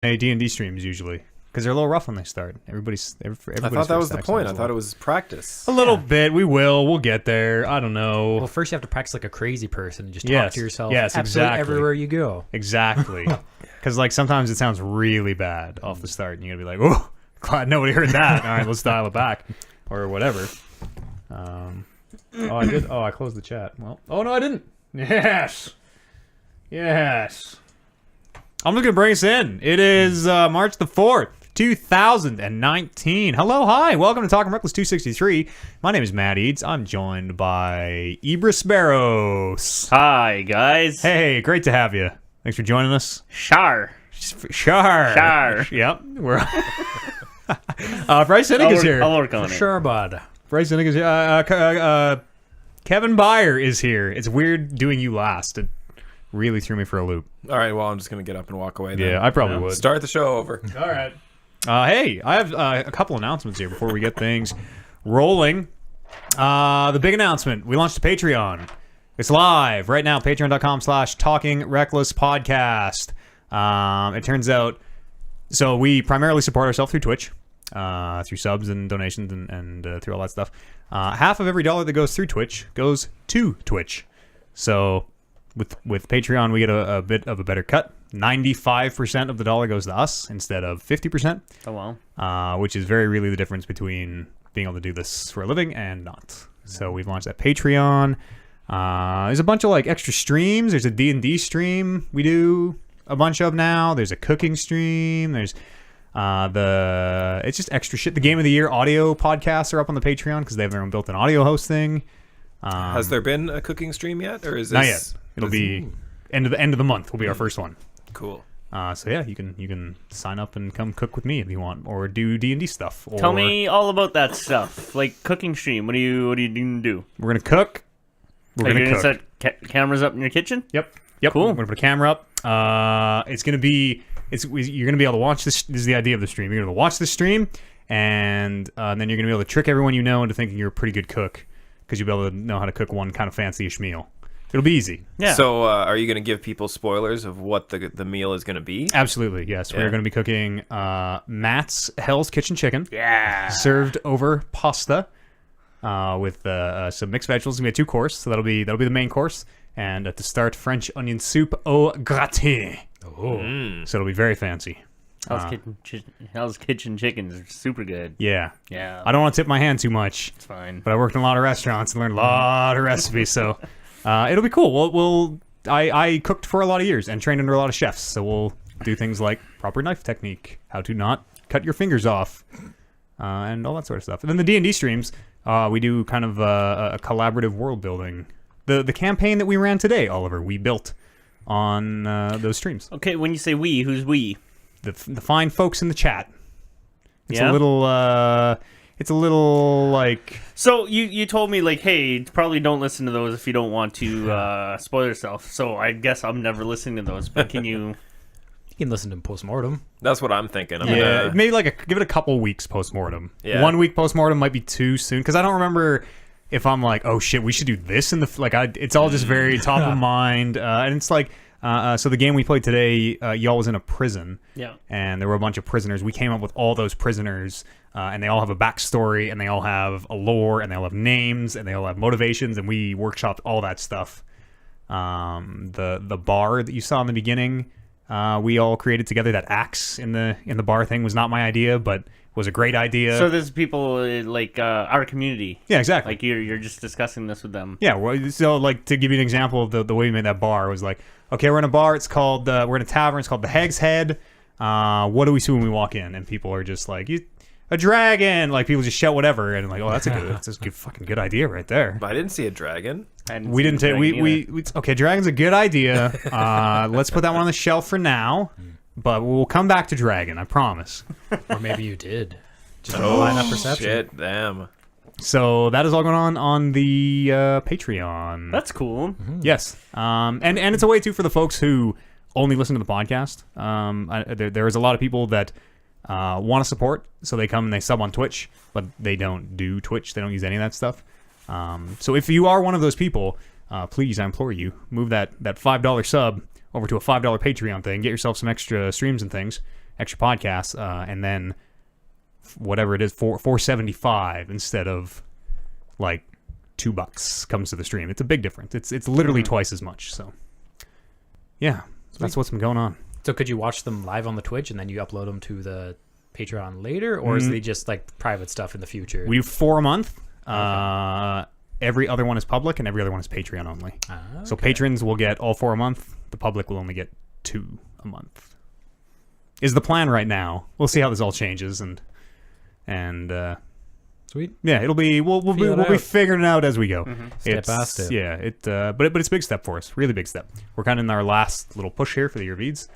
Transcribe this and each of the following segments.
D&D streams usually because they're a little rough when they start. Everybody's I thought that was the point. I thought it was practice. A little bit. We'll get there. I don't know. Well, first you have to practice like a crazy person and just talk to yourself. Yes, exactly. Everywhere you go. Exactly. Because like sometimes it sounds really bad off the start, and you're gonna be like, "Oh, glad nobody heard that." All right, let's dial it back, or whatever. I did. Oh, I closed the chat. Well, oh no, I didn't. Yes. I'm just gonna bring us in. It is March the 4th, 2019. Hello, hi, welcome to Talking Reckless 263. My name is Matt Eads. I'm joined by Ibris Barros. Hi, guys. Hey, great to have you. Thanks for joining us. Shar. Yep. We're Bryce Hennig is here. I'll work on it. Sure, bud. Bryce Hennig is here. Kevin Byer is here. It's weird doing you last. It really threw me for a loop. All right, well, I'm just going to get up and walk away then. Yeah, I probably would. Start the show over. All right. Hey, I have a couple announcements here before we get things rolling. The big announcement. We launched a Patreon. It's live right now, patreon.com/talkingrecklesspodcast. It turns out, so we primarily support ourselves through Twitch, through subs and donations and through all that stuff. Half of every dollar that goes through Twitch goes to Twitch. So with Patreon, we get a bit of a better cut. 95% of the dollar goes to us instead of 50%. Oh, wow. Which is really the difference between being able to do this for a living and not. So we've launched that Patreon. There's a bunch of like extra streams. There's a D&D stream we do a bunch of now. There's a cooking stream. There's it's just extra shit. The Game of the Year audio podcasts are up on the Patreon because they have their own built-in audio hosting. Has there been a cooking stream yet, or is this... Not yet. It'll be end of the month will be our first one. Cool. So yeah, you can sign up and come cook with me if you want, or do D&D stuff. Or Tell me all about that stuff, like cooking stream. What are you gonna do? We're gonna cook. Are you gonna set cameras up in your kitchen? Yep. Cool. We're gonna put a camera up. You're gonna be able to watch this. This is the idea of the stream. You're gonna watch the stream, and then you're gonna be able to trick everyone you know into thinking you're a pretty good cook because you'll be able to know how to cook one kind of fancy-ish meal. It'll be easy. Yeah. So are you going to give people spoilers of what the meal is going to be? Absolutely, yes. We're going to be cooking Matt's Hell's Kitchen Chicken. Yeah. Served over pasta with some mixed vegetables. It's going to be a 2-course, so that'll be the main course. And to start, French onion soup au gratin. Oh. So it'll be very fancy. Hell's Kitchen chickens are super good. Yeah. Yeah. I don't want to tip my hand too much. It's fine. But I worked in a lot of restaurants and learned a lot of recipes, so it'll be cool. I cooked for a lot of years and trained under a lot of chefs, so we'll do things like proper knife technique, how to not cut your fingers off, and all that sort of stuff. And then the D&D streams, we do kind of a collaborative world building. The campaign that we ran today, Oliver, we built on those streams. Okay, when you say we, who's we? The fine folks in the chat. It's Yeah? a little like... So you told me like, hey, probably don't listen to those if you don't want to spoil yourself. So I guess I'm never listening to those. But can you? You can listen to postmortem. That's what I'm thinking. Maybe give it a couple weeks post-mortem. Yeah. 1 week post-mortem might be too soon because I don't remember if I'm like, oh shit, we should do this in the it's all just very top of mind, and it's like so the game we played today, y'all was in a prison, Yeah. and there were a bunch of prisoners. We came up with all those prisoners, and they all have a backstory, and they all have a lore, and they all have names, and they all have motivations, and we workshopped all that stuff. The bar that you saw in the beginning, we all created together. That axe in the bar thing was not my idea, but was a great idea. So there's people like our community. Yeah, exactly. Like you're just discussing this with them. Yeah, well, so like to give you an example of the way we made that bar was like, okay, we're in a bar. It's called we're in a tavern. It's called the Hag's Head. What do we see when we walk in? And people are just like, a dragon. Like people just shout whatever, and like, oh, that's a good fucking good idea right there. But I didn't see a dragon. We didn't take we okay. Dragon's a good idea. Let's put that one on the shelf for now. But we'll come back to dragon. I promise. Or maybe you did. Just line up perception. Shit, damn. So that is all going on the Patreon. That's cool. Mm-hmm. Yes, and it's a way too for the folks who only listen to the podcast. There is a lot of people that want to support, so they come and they sub on Twitch, but they don't do Twitch. They don't use any of that stuff. So if you are one of those people, please, I implore you, move that $5 sub over to a $5 Patreon thing. Get yourself some extra streams and things, extra podcasts, and then whatever it is, $4.75 instead of like $2 comes to the stream. It's a big difference. It's literally twice as much. So yeah, that's what's been going on. So could you watch them live on the Twitch and then you upload them to the Patreon later, or is they just like private stuff in the future? We do 4 a month. Every other one is public, and every other one is Patreon only. So patrons will get all 4 a month. The public will only get 2 a month. Is the plan right now? We'll see how this all changes, and Sweet. yeah, it'll be we'll be figuring it out as we go. Step by step. Yeah, but it's a big step for us. Really big step. We're kind of in our last little push here for the year of Eads,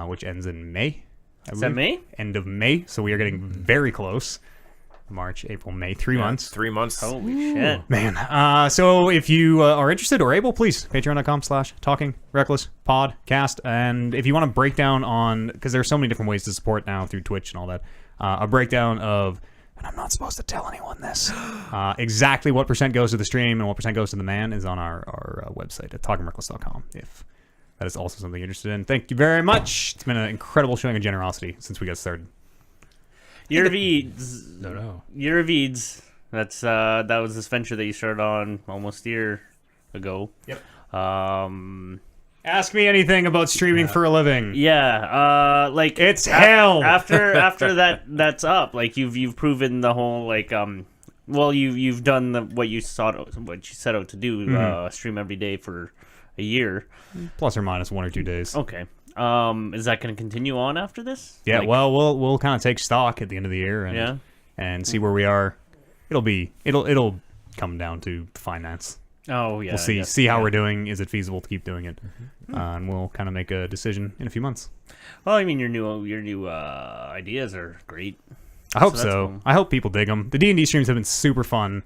which ends in May. Is that May? End of May. So we are getting very close. March, April, May, 3 months. 3 months. Holy shit. Man. So if you are interested or able, please, patreon.com/talkingrecklesspodcast. And if you want a breakdown on, because there's so many different ways to support now through Twitch and all that, a breakdown of, and I'm not supposed to tell anyone this, exactly what percent goes to the stream and what percent goes to the man is on our website at talkingreckless.com, if that is also something you're interested in. Thank you very much. It's been an incredible showing of generosity since we got started. Year of Eads. No. Year of Eads. That was this venture that you started on almost a year ago. Yep. Ask me anything about streaming for a living. Yeah. Like it's hell. After that's up. Like you've proven the whole like well you've done what you set out to do. Stream every day for a year. Plus or minus 1 or 2 days. Okay. Is that going to continue on after this? Yeah, like, well, we'll kind of take stock at the end of the year and see where we are. It'll come down to finance. Oh yeah. We'll see how we're doing. Is it feasible to keep doing it? And we'll kind of make a decision in a few months. Well, I mean, your new ideas are great. I hope so. Cool. I hope people dig them. The D&D streams have been super fun.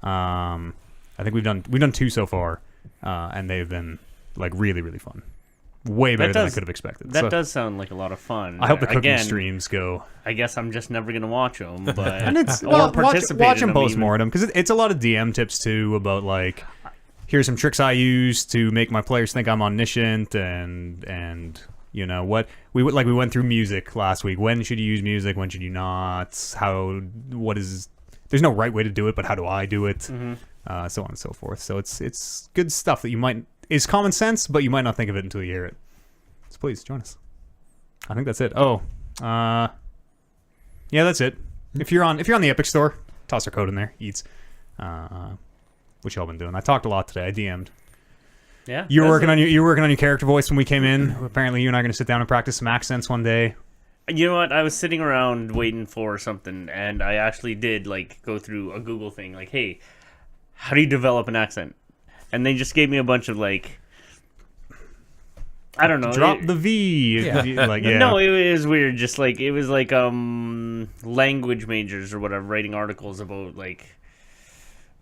I think we've done 2 so far, and they've been like really really fun. Way better than I could have expected. That does sound like a lot of fun. I hope the cooking streams go. I guess I'm just never gonna watch them, but and it's or participate watch in them post-mortem because it's a lot of DM tips too about like here's some tricks I use to make my players think I'm omniscient and you know what we went through music last week. When should you use music? When should you not? There's no right way to do it, but how do I do it? So on and so forth. So it's good stuff that is common sense, but you might not think of it until you hear it. So please join us. I think that's it. Yeah, that's it. If you're on the Epic Store, toss our code in there. Eats, which y'all been doing. I talked a lot today. I DM'd. Yeah, you were working on your character voice when we came in. Apparently, you and I are going to sit down and practice some accents one day. You know what? I was sitting around waiting for something, and I actually did like go through a Google thing, like, hey, how do you develop an accent? And they just gave me a bunch of like, I don't know. Drop the V. Yeah. Like, yeah. No, it was weird. Just like it was like language majors or whatever writing articles about like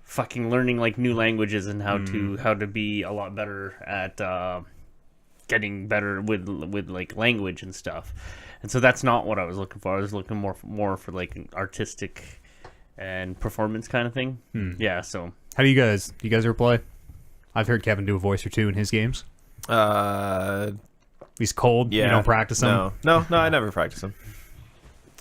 fucking learning like new languages and how to be a lot better at getting better with like language and stuff. And so that's not what I was looking for. I was looking more for like an artistic and performance kind of thing. Yeah. So how do you guys ever play? I've heard Kevin do a voice or 2 in his games. He's cold. Yeah. You don't practice him? No, I never practice them.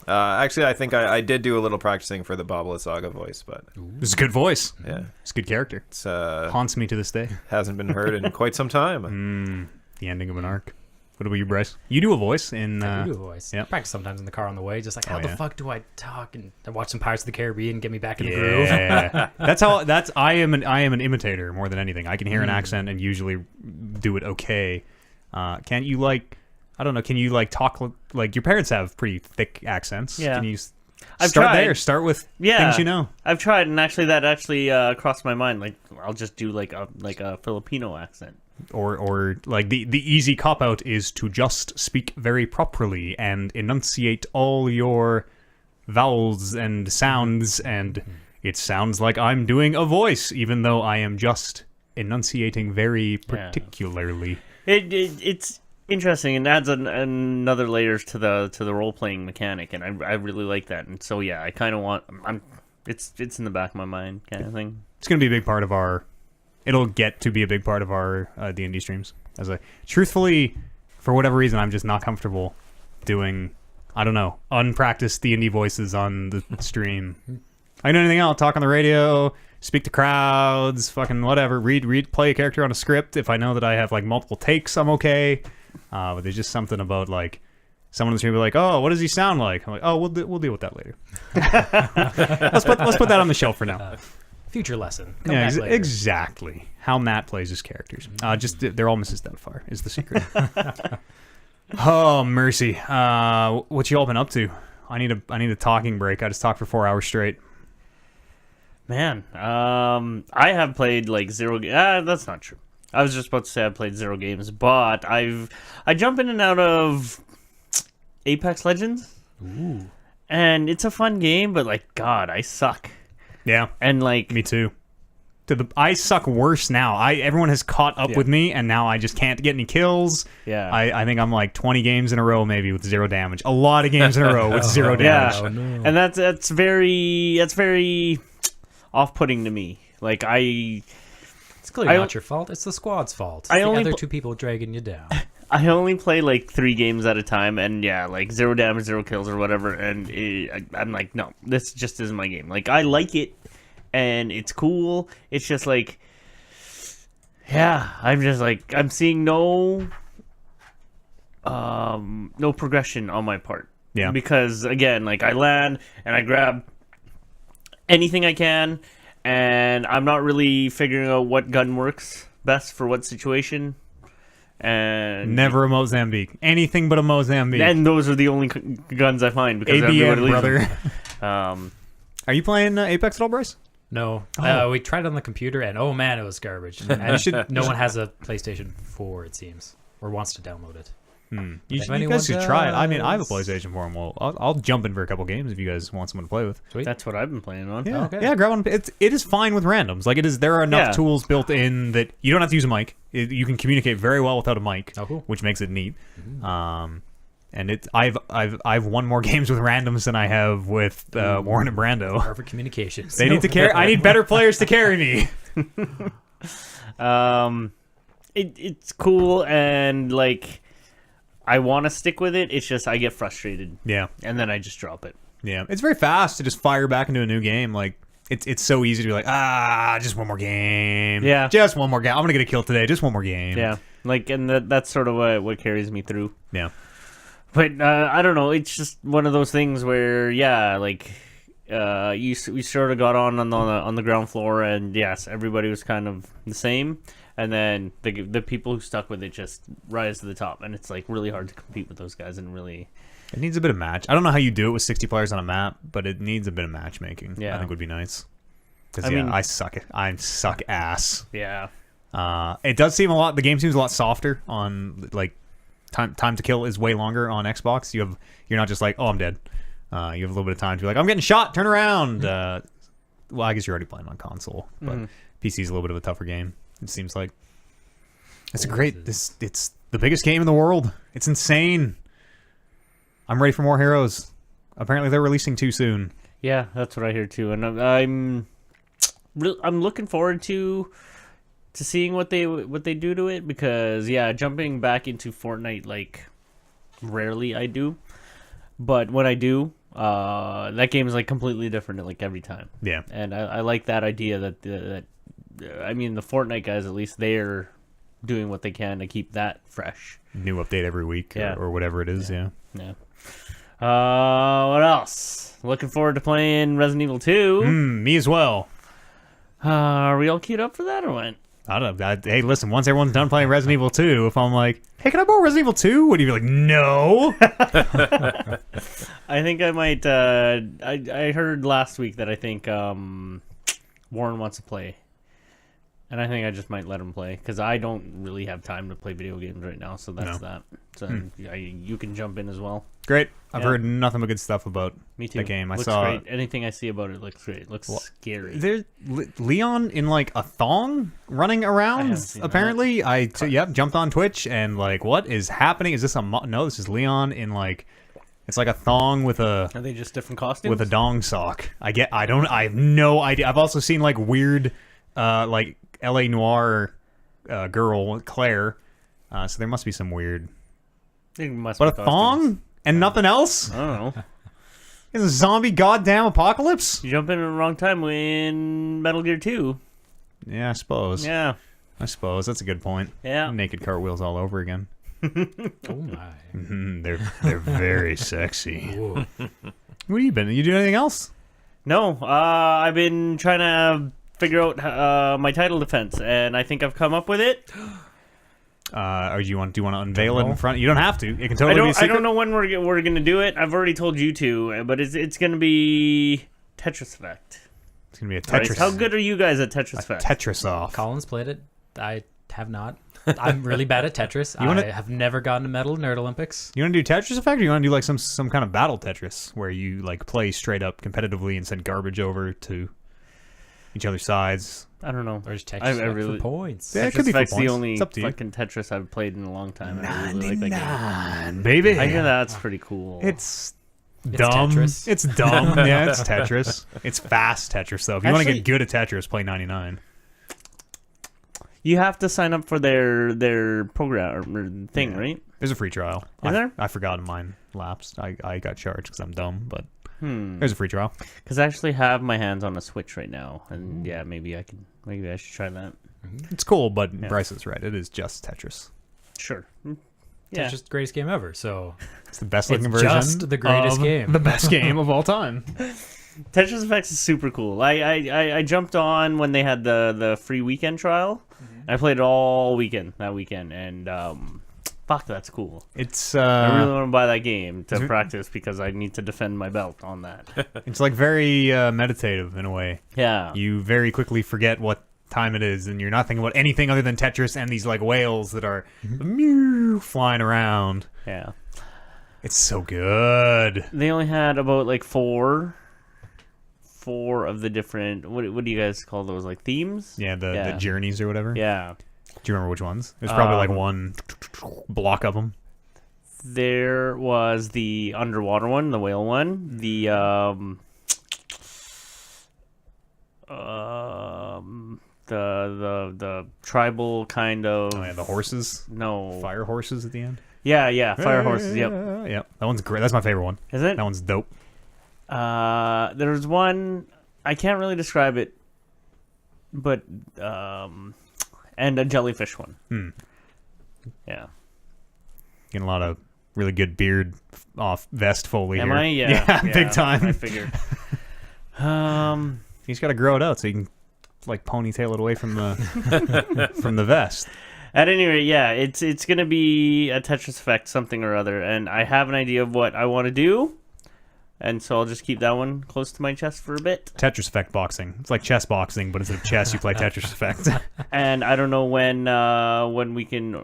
Actually, I think I did do a little practicing for the Babala Saga voice, but It's a good voice. yeah, It's a good character. it's Haunts me to this day. hasn't been heard in quite some time. The ending of an arc. What about you, Bryce? You do a voice in... I do a voice. Yep. Practice sometimes in the car on the way, just like how Oh, the yeah. fuck do I talk and watch some Pirates of the Caribbean, get me back in the groove. Yeah. I am an imitator more than anything. I can hear an accent and usually do it okay. Can't you like... I don't know. Can you like talk like your parents have pretty thick accents? Yeah. Can you I've start tried. there? Start with yeah, things you know. I've tried, and actually that crossed my mind. Like I'll just do like a Filipino accent. Or like the easy cop out is to just speak very properly and enunciate all your vowels and sounds, and it sounds like I'm doing a voice, even though I am just enunciating very particularly. It's interesting and adds another layers to the role playing mechanic, and I really like that. And so yeah, I kind of want it's in the back of my mind kind of thing. It's gonna be a big part of our. It'll get to be a big part of our D&D streams. Truthfully, for whatever reason, I'm just not comfortable doing, I don't know, unpracticed D&D voices on the stream. I know anything else. Talk on the radio, speak to crowds, fucking whatever. Play a character on a script. If I know that I have like multiple takes, I'm okay. But there's just something about like someone in the stream will be like, "Oh, what does he sound like?" I'm like, "Oh, we'll deal with that later." let's put that on the shelf for now. Future lesson. Come Yeah, back later. exactly. How Matt plays his characters. Just they're all Mrs. Doubtfire is the secret. Oh mercy. What you all been up to? I need a talking break. I just talked for 4 hours straight. Man, I have played like zero. That's not true. I was just about to say I played 0 games, but I jump in and out of Apex Legends. Ooh. And it's a fun game, but like God, I suck. Yeah, And like me too. I suck worse now. Everyone has caught up with me, and now I just can't get any kills. Yeah. I think I'm like 20 games in a row maybe with 0 damage. A lot of games in a row with 0 damage. Yeah. Oh, no. And that's very off-putting to me. Like It's clearly I- not your fault. It's the squad's fault. It's I the only other pl- 2 people dragging you down. I only play like 3 games at a time, and yeah, like 0 damage, 0 kills or whatever. And I'm like, no, this just isn't my game. Like I like it, and it's cool. It's just like, yeah, I'm just like I'm seeing no progression on my part. Yeah. Because again, like I land and I grab anything I can, and I'm not really figuring out what gun works best for what situation. And Never a Mozambique. Anything but a Mozambique. and those are the only guns I find because everybody ABM, leaves brother. them. Are you playing Apex at all, Bryce? No. Oh. We tried it on the computer, and oh man, it was garbage. And no one has a PlayStation 4, it seems, or wants to download it. You If guys anyone should try it. I mean, I have a does- PlayStation 4, and I'll jump in for a couple games if you guys want someone to play with. Sweet. That's what I've been playing on. Yeah, okay. yeah, grab one. It is fine with randoms. Like there are enough Yeah. tools built in that you don't have to use a mic. You can communicate very well without a mic, Oh, cool. which makes it neat. And I've won more games with randoms than I have with Warren and Brando. Perfect communications. They need to carry. I need better players to carry me. It's cool, and like I want to stick with it. It's just I get frustrated, Yeah, and then I just drop it. yeah. It's very fast to just fire back into a new game. Like it's so easy to be like, just one more game. Yeah. just one more game. I'm gonna get a kill today. Just one more game. Yeah, like, and that's sort of what carries me through. yeah. But I don't know. It's just one of those things where, yeah, like we sort of got on the ground floor, and yes, everybody was kind of the same. And then the people who stuck with it just rise to the top, and it's like really hard to compete with those guys. And really, It needs a bit of match. I don't know how you do it with 60 players on a map, but it needs a bit of matchmaking. Yeah. I think would be nice. Because I mean- I suck. I suck ass. yeah, It does seem a lot. The game seems a lot softer on like time to kill is way longer on Xbox. You're not just like, oh, I'm dead. You have a little bit of time to be like, I'm getting shot. Turn around. Well, I guess you're already playing on console, but PC is a little bit of a tougher game. It seems like it's a great. It's the biggest game in the world. It's insane. I'm ready for more heroes. Apparently, they're releasing too soon. yeah, that's what I hear too. And I'm looking forward to seeing what they do to it, because yeah, jumping back into Fortnite, like rarely I do, but when I do, that game is like completely different like every time. Yeah. And I like that idea that I mean, the Fortnite guys, at least they're doing what they can to keep that fresh. New update every week Yeah. or whatever it is. Yeah. Yeah. What else? Looking forward to playing Resident Evil 2. Me as well. Are we all queued up for that or what? I don't know. Hey, listen, once everyone's done playing Resident Evil 2, if I'm like, hey, can I borrow Resident Evil 2? Would you be like, no? I think I might. I heard last week that I think Warren wants to play. And I think I just might let him play, because I don't really have time to play video games right now, so that's that. So you can jump in as well. Great. I've Yeah. heard nothing but good stuff about Me too. the game. I Looks saw great. Anything I see about it looks great. Looks scary. there's Leon in like a thong running around. haven't seen Apparently, jumped on Twitch and like, what is happening? Is this no? This is Leon in like, it's like a thong with a Are they just different costumes? dong sock. I have no idea. I've also seen like weird, like LA Noir girl Claire. So there must be some weird. They must But be a costumes. thong? And nothing else? I don't know. It's a zombie goddamn apocalypse? You jump in at the wrong time in Metal Gear 2. Yeah, I suppose. Yeah. I suppose. That's a good point. Yeah. Naked cartwheels all over again. Oh my. They're very sexy. Whoa. What have you been? You do anything else? No, I've been trying to figure out my title defense, and I think I've come up with it. Or do you want to unveil it in front? You don't have to. It can totally be a I secret. don't know when we're gonna do it. I've already told you to, but it's gonna be Tetris Effect. It's gonna be a Right, Tetris. how good are you guys at Tetris Effect? Tetris off. Colin's played it. I have not. I'm really bad at Tetris. wanna- I have never gotten a medal in Nerd Olympics. You want to do Tetris Effect, or you want to do like some kind of battle Tetris where you like play straight up competitively and send garbage over to each other's sides? I don't know. Or just Tetris I Effect really- for points. Yeah, it Tetris could be for Effect's the points. only It's up to you. fucking Tetris I've played in a long time. And I really like that game. 99, baby. I hear that's pretty cool. It's dumb. Tetris. It's dumb. Yeah, it's Tetris. It's fast Tetris though. If you want to Actually- get good at Tetris, play 99. You have to sign up for their program or thing, right? There's a free trial. Is there? I forgot mine lapsed. I got charged because I'm dumb, but Hmm. there's a free trial. Because I actually have my hands on a Switch right now, and yeah, maybe I should try that. It's cool, but Bryce is right. It is just Tetris. Sure. Yeah. Tetris is the greatest game ever. So It's the best It's looking version. just the greatest of game. The best game of all time. Tetris Effects is super cool. I jumped on when they had the free weekend trial. I played it all that weekend, and fuck, that's cool. It's I really want to buy that game to practice because I need to defend my belt on that. it's like very meditative in a way. Yeah. You very quickly forget what time it is, and you're not thinking about anything other than Tetris and these like whales that are meow, flying around. Yeah. It's so good. They only had about like four of the different what do you guys call those, like themes? Yeah, the journeys or whatever. Yeah. Do you remember which ones? There's probably like Um, one block of them. There was the underwater one, the whale one, the the tribal kind of Oh yeah, the horses. no Fire horses at the end. yeah fire horses, yep. Yep. That one's great. That's my favorite one. Is it? That one's dope. There's one I can't really describe it, but and a jellyfish one. Yeah. Getting a lot of really good beard off vest foley Am here. I? Yeah, big time. I figured. You just got to grow it out so you can like ponytail it away from the from the vest. At any rate, yeah, it's gonna be a Tetris Effect something or other, and I have an idea of what I want to do, and so I'll just keep that one close to my chest for a bit. Tetris Effect boxing. It's like chess boxing, but instead of chess, you play Tetris Effect. And I don't know when we can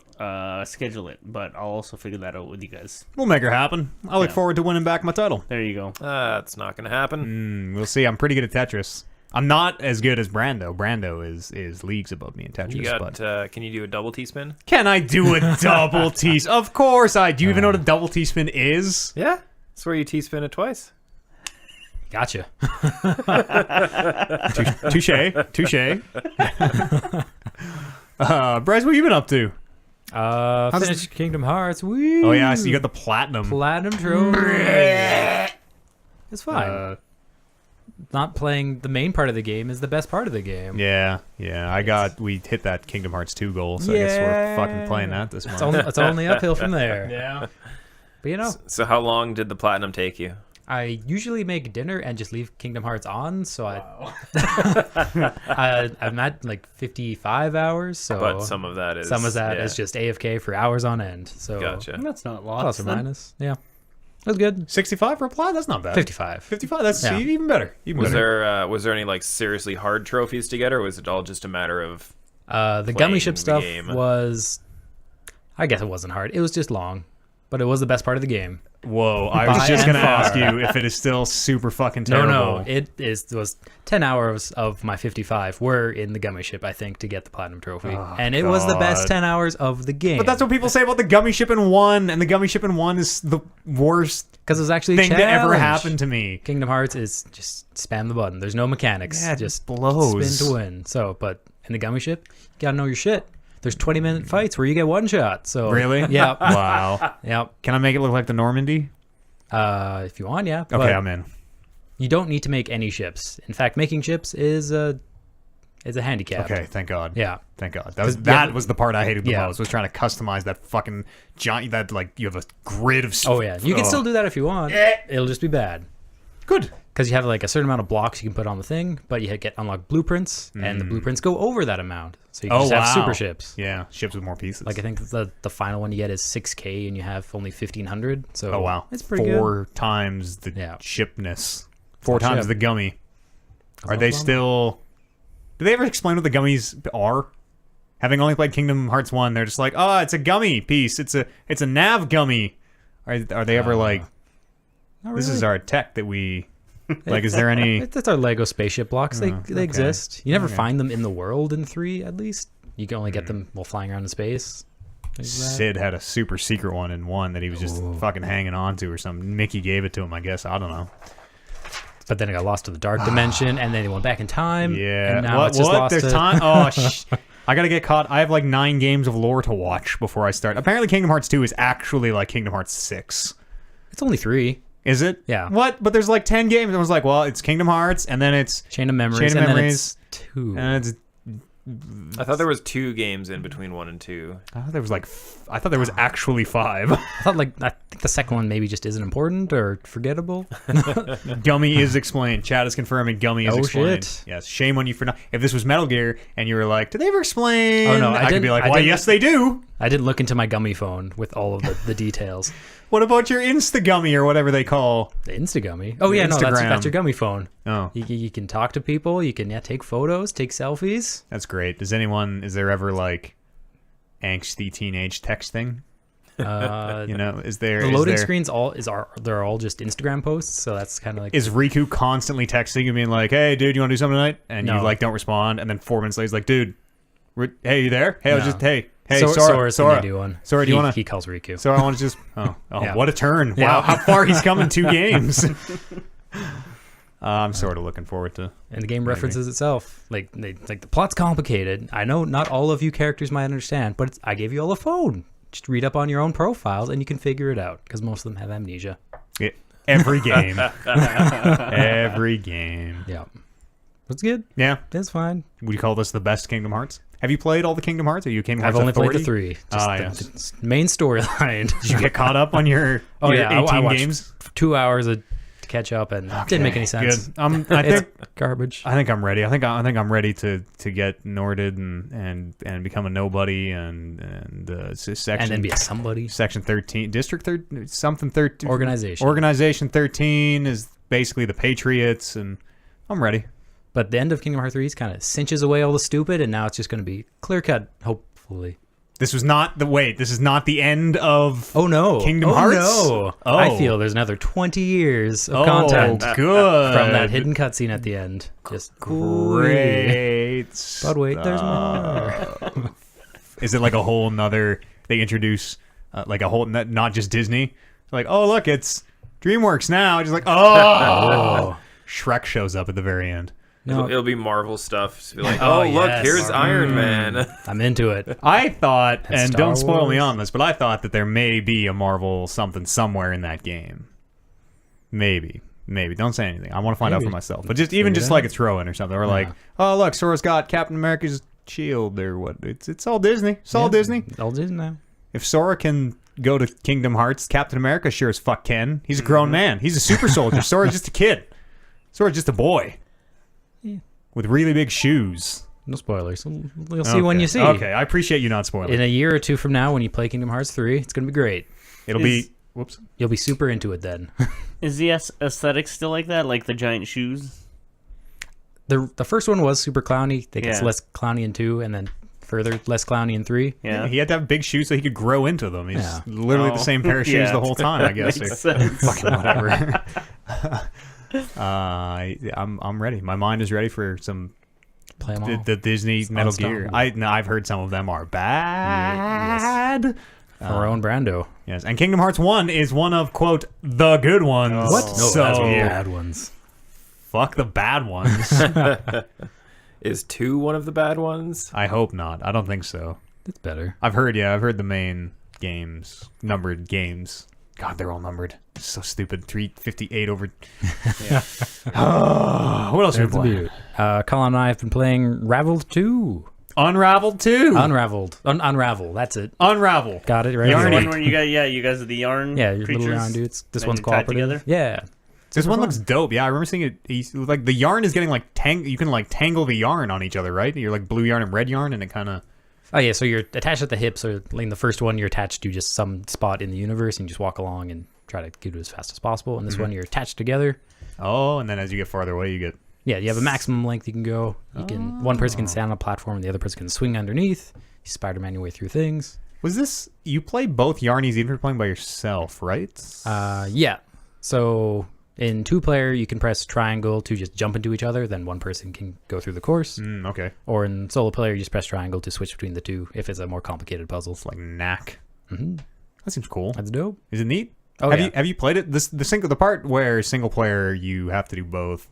schedule it, but I'll also figure that out with you guys. We'll make her happen. I look Yeah. forward to winning back my title. There you go. It's not gonna happen. We'll see. I'm pretty good at Tetris. I'm not as good as Brando. Brando is leagues above me in Tetris. You got? but Can you do a double T-spin? can I do a double T? Of course I do. You even know what a double T spin is? Yeah, that's where you T-spin it twice. Gotcha. Touche. Bryce, what you been up to? Finished Kingdom Hearts. Woo! Oh yeah, I see you got the platinum. Platinum trophy. It's fine. Not playing the main part of the game is the best part of the game. Yeah. We hit that Kingdom Hearts 2 goal, so I guess we're fucking playing that this month. It's only uphill from there. Yeah. But you know, So how long did the platinum take you? I usually make dinner and just leave Kingdom Hearts on, so I'm at like 55 hours. So But some of that is is just AFK for hours on end. So Gotcha. That's not lost. plus or minus. Yeah, it was good. 65 for a plat? That's not bad. 55. 55, that's Yeah. even better. Even Was better. there any like seriously hard trophies to get, or was it all just a matter of? The playing gummy ship the stuff game? was, I guess it wasn't hard. It was just long, but it was the best part of the game. Whoa, I was By just and going to ask far. you if it is still super fucking terrible. No, it was 10 hours of my 55 were in the gummy ship, I think, to get the platinum trophy, and it was the best God. 10 hours of the game. But that's what people say about the Gummy Ship in 1, and the Gummy Ship in 1 is the worst because it was actually thing a to ever challenge. happen to me. Kingdom Hearts is just spam the button. There's no mechanics. Yeah, it just blows. spin to win. So, but in the gummy ship, you gotta know your shit. There's 20-minute fights where you get one shot. So Really? Yeah. Wow. Yep. Can I make it look like the Normandy? If you want, yeah. Okay, but I'm in. you don't need to make any ships. In fact, making ships is a handicap. Okay, thank God. Yeah. Thank God. 'Cause That was the part I hated the Yeah. most. Was trying to customize that fucking giant. That like you have a grid of. Oh yeah. You can still do that if you want. It'll just be bad. Good. Because you have like a certain amount of blocks you can put on the thing, but you get unlocked blueprints, and the blueprints go over that amount. So you can just have super ships. Yeah, ships with more pieces. Like I think the final one you get is 6K, and you have only 1,500. So oh wow, it's pretty good. 4 times the Yeah. shipness. 4 That's times ship. the gummy. Are not they fun. still? Do they ever explain what the gummies are? Having only played Kingdom Hearts 1, they're just like, oh, it's a gummy piece. It's a nav gummy. Are they ever like, Not this really. is our tech that we like? Is there any? That's our Lego spaceship blocks. They okay. exist. You never Okay. find them in the world in 3, at least. You can only get them while flying around in space. Things like that. Sid had a super secret one in 1 that he was just fucking hanging on to or something. Mickey gave it to him, I guess. I don't know. But then it got lost to the dark dimension, and then it went back in time. Yeah. And now it's just lost There's to... time. Oh, I gotta get caught. I have like 9 games of lore to watch before I start. Apparently, Kingdom Hearts 2 is actually like Kingdom Hearts 6. It's only 3. Is it? Yeah. What? But there's like 10 games. I was like, well, it's Kingdom Hearts, and then it's Chain of Memories. Chain of and Memories, then it's 2. and it's. I thought there was 2 games in between 1 and 2. I thought there was I thought there was actually 5. I think the second one maybe just isn't important or forgettable. Gummy is explained. Chad is confirming Gummy is Oh, explained. shit. Yes. Shame on you for not. If this was Metal Gear and you were like, did they ever explain? Oh, no, I I could be didn't- like, I why? didn't- Yes, they do. I didn't look into my gummy phone with all of the details. What about your Insta Gummy or whatever they call? The Instagummy. Oh The yeah, no, Instagram. that's your gummy phone. Oh, You can talk to people. You can take photos, take selfies. that's great. Is there ever like angsty teenage texting? You know, is there The is loading there- screens they're all just Instagram posts, so that's kind of like Is Riku constantly texting you being like, hey, dude, you want to do something tonight? And you No. like don't respond, and then 4 minutes later he's like, dude, hey, you there? Hey, I was No. just hey, Sora's the Sora. new one. Sora, do you wanna- He calls Riku. So I want to just Yeah. what a turn! Yeah. Wow, how far he's come in 2 games. I'm sort of looking forward to. And the game Maybe. references itself. Like the plot's complicated. I know not all of you characters might understand, but I gave you all a phone. Just read up on your own profiles and you can figure it out because most of them have amnesia. Every game, every game. Yeah, it's good. Yeah, It's fine. would you call this the best Kingdom Hearts? Have you played all the Kingdom Hearts? Are you Kingdom I've Hearts only played Authority? the 3. Just Yes. the main storyline. Did you get caught up on your, Oh, your yeah, I 18 watched games? 2 hours to catch up and it didn't make any sense. Good. I It's think garbage. I think I'm ready. I think I'm ready to get Norded and become a nobody and section And then be a somebody. Section 13 District 13 something 13 Organization. Organization 13 is basically the Patriots, and I'm ready. But the end of Kingdom Hearts 3 kind of cinches away all the stupid, and now it's just going to be clear cut, hopefully. This is not the end of Oh no. Kingdom oh, Hearts? No. Oh. I feel there's another 20 years of content good from that hidden cutscene at the end. Just great. But wait, there's stuff. more. Is it like a whole nother? They introduce like a whole not just Disney. Like, oh look, it's DreamWorks now. Just like, oh, Shrek shows up at the very end. No, It'll be Marvel stuff. Just be like, Oh, oh, look, yes. here's Iron Man. I'm into it. I thought, and Star don't spoil me Wars. on this, but I thought that there may be a Marvel something somewhere in that game. Maybe. Don't say anything. I want to find out for Maybe. myself. But just even Figure just it like out. a throw in or something. Or like, oh look, Sora's got Captain America's shield or what? It's all Disney. It's all Yeah, Disney. All Disney now. If Sora can go to Kingdom Hearts, Captain America sure as fuck can. He's a grown man. He's a super soldier. Sora's just a kid. Sora's just a boy. Yeah. With really big shoes. No spoilers. You'll see when you see. Okay, I appreciate you not spoiling. In a year or two from now, when you play Kingdom Hearts 3, it's going to be great. It'll be... Whoops. You'll be super into it then. Is the aesthetic still like that? Like the giant shoes? The first one was super clowny. It gets Yeah. less clowny in 2, and then further less clowny in 3. Yeah. He had to have big shoes so he could grow into them. He's Yeah. literally the Oh. same pair of shoes Yeah. the whole time, I guess. Makes Or sense. fucking whatever. I'm ready. My mind is ready for some Play them all. the Disney Metal Gear. unstoppable. I've heard some of them are bad. Our own Brando. Yes, and Kingdom Hearts 1 is one of, quote, the good ones. What? No, So, that's one of the bad ones. fuck the bad ones. Is 2 one of the bad ones? I hope not. I don't think so. It's better. I've heard the main games, numbered games, God, they're all numbered. So stupid. 358 over. Yeah. What else have you That's a been beaut. Colin and I have been playing Raveled 2. Unraveled 2. Unraveled. Unravel. That's it. Unravel. Got it right. Yarny. The here. one where you guys are the yarn Yeah, your creatures. little yarn dudes. This that one's you tied cooperative. together? Yeah. This Super one fun. looks dope. Yeah, I remember seeing it. Like the yarn is getting like you can like tangle the yarn on each other, right? You're like blue yarn and red yarn, and it kind of. Oh yeah, so you're attached at the hips, or like in the first one you're attached to just some spot in the universe, and you just walk along and try to get it as fast as possible. And this one you're attached together. Oh, and then as you get farther away, you get. Yeah, you have a maximum length you can go. You can one person can stand on a platform, and the other person can swing underneath. You Spider-Man your way through things. Was this you play both yarnies even if you're playing by yourself, right? Yeah. So in 2-player, you can press triangle to just jump into each other. Then one person can go through the course. Okay. Or in solo player, you just press triangle to switch between the two if it's a more complicated puzzle. It's like knack. Mm-hmm. That seems cool. That's dope. Is it neat? Oh, have yeah. you played it? The part where single player you have to do both.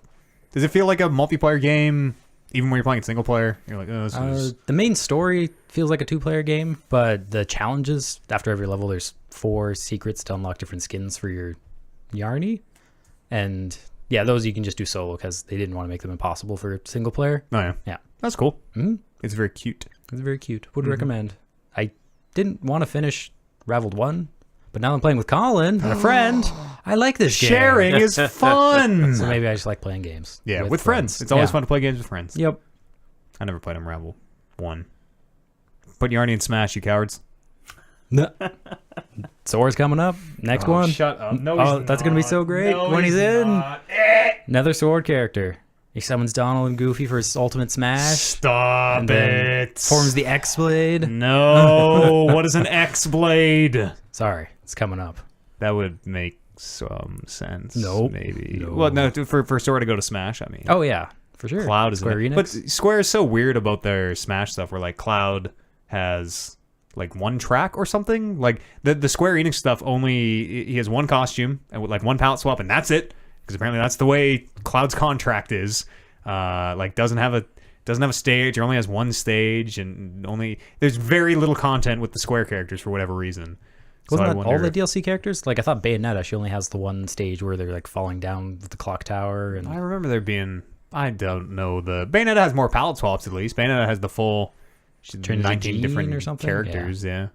Does it feel like a multiplayer game even when you're playing single player? You're like, oh, this is... The main story feels like a 2-player game, but the challenges after every level, there's 4 secrets to unlock different skins for your Yarny, and yeah, those you can just do solo because they didn't want to make them impossible for single player. Oh yeah, Yeah, that's cool. mm-hmm. It's very cute. It's very cute. Would recommend. I didn't want to finish Raveled 1, but now I'm playing with Colin and a friend. I like this game. Sharing is fun. So maybe I just like playing games. Yeah, with friends. It's always Yeah. fun to play games with friends. Yep. I never played Unravel 1. Put Yarny in Smash, you cowards. No. Sora's coming up. Next one. Shut up. No, Oh, that's gonna be so great when he's in. Another sword character. He summons Donald and Goofy for his ultimate smash. Stop And then it. forms the X Blade. No. What is an X Blade? Sorry, it's coming up. That would make some sense. Nope. Maybe. No. Well, no, for Sora to go to Smash, I mean. Oh yeah, for sure. Cloud is Square Enix. But Square is so weird about their Smash stuff where like Cloud has like one track or something. Like the Square Enix stuff only he has one costume and with like one palette swap and that's it. Because apparently that's the way Cloud's contract is. Like doesn't have a stage or only has one stage and only there's very little content with the Square characters for whatever reason. So Wasn't I that all wonder the DLC characters? Like I thought Bayonetta, she only has the one stage where they're like falling down with the clock tower. And I remember there being. I don't know. The Bayonetta has more palette swaps at least. Bayonetta has the full Turned into 19 Jean different or something? characters. Yeah.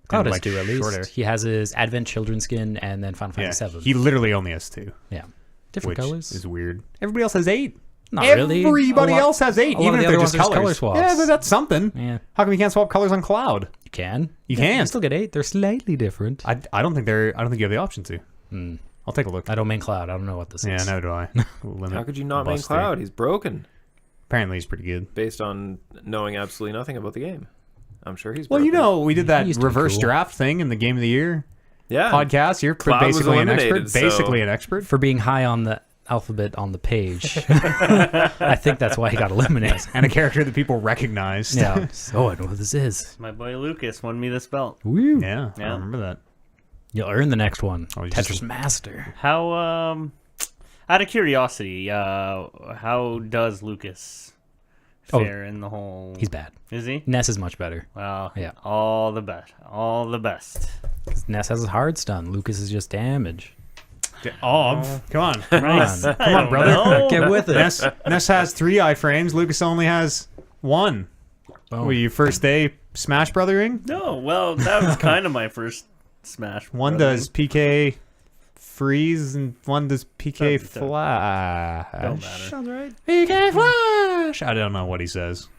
Cloud And, has like, 2 at least. shorter. He has his Advent Children skin and then Final Yeah. Fantasy 7. He literally only has 2, Yeah, different which colors. is weird. Everybody else has 8. Not really. Everybody else has 8, a lot even of if the they're other just ones are colors. color swaps. Yeah, that's something. Yeah, How come you can't swap colors on Cloud? you can. You Yeah, can. You still get 8. They're slightly different. I don't think you have the option to. I'll take a look. I don't main Cloud. I don't know what this Yeah, is. neither do I. Limit How could you not main Buster. Cloud? He's broken. Apparently he's pretty good. Based on knowing absolutely nothing about the game. I'm sure he's Well, broken. you know, we did that used to be reverse cool. draft thing in the Game of the Year yeah. podcast. You're Cloud was basically an expert. eliminated, so- Basically an expert. For being high on the alphabet on the page. I think that's why he got eliminated. And a character that people recognized. Yeah. So I know what this is. My boy Lucas won me this belt. Woo. Yeah, I Yeah. remember that. You'll earn the next one. Oh, you Tetris just- Master. How out of curiosity, how does Lucas fare in the whole? He's bad. Is he? Ness is much better. Well, Yeah. all the best, all the best. Ness has a hard stun. Lucas is just damage. Oh, come on. Nice. Come Come on, brother. Get with it. Ness has 3 iframes. Lucas only has 1. Boom. Were you first day Smash Brothering? No, well, that was kind of my first Smash. One brother. does PK freeze and one does PK Don't flash. Don't matter. Sounds right. PK flash. I don't know what he says.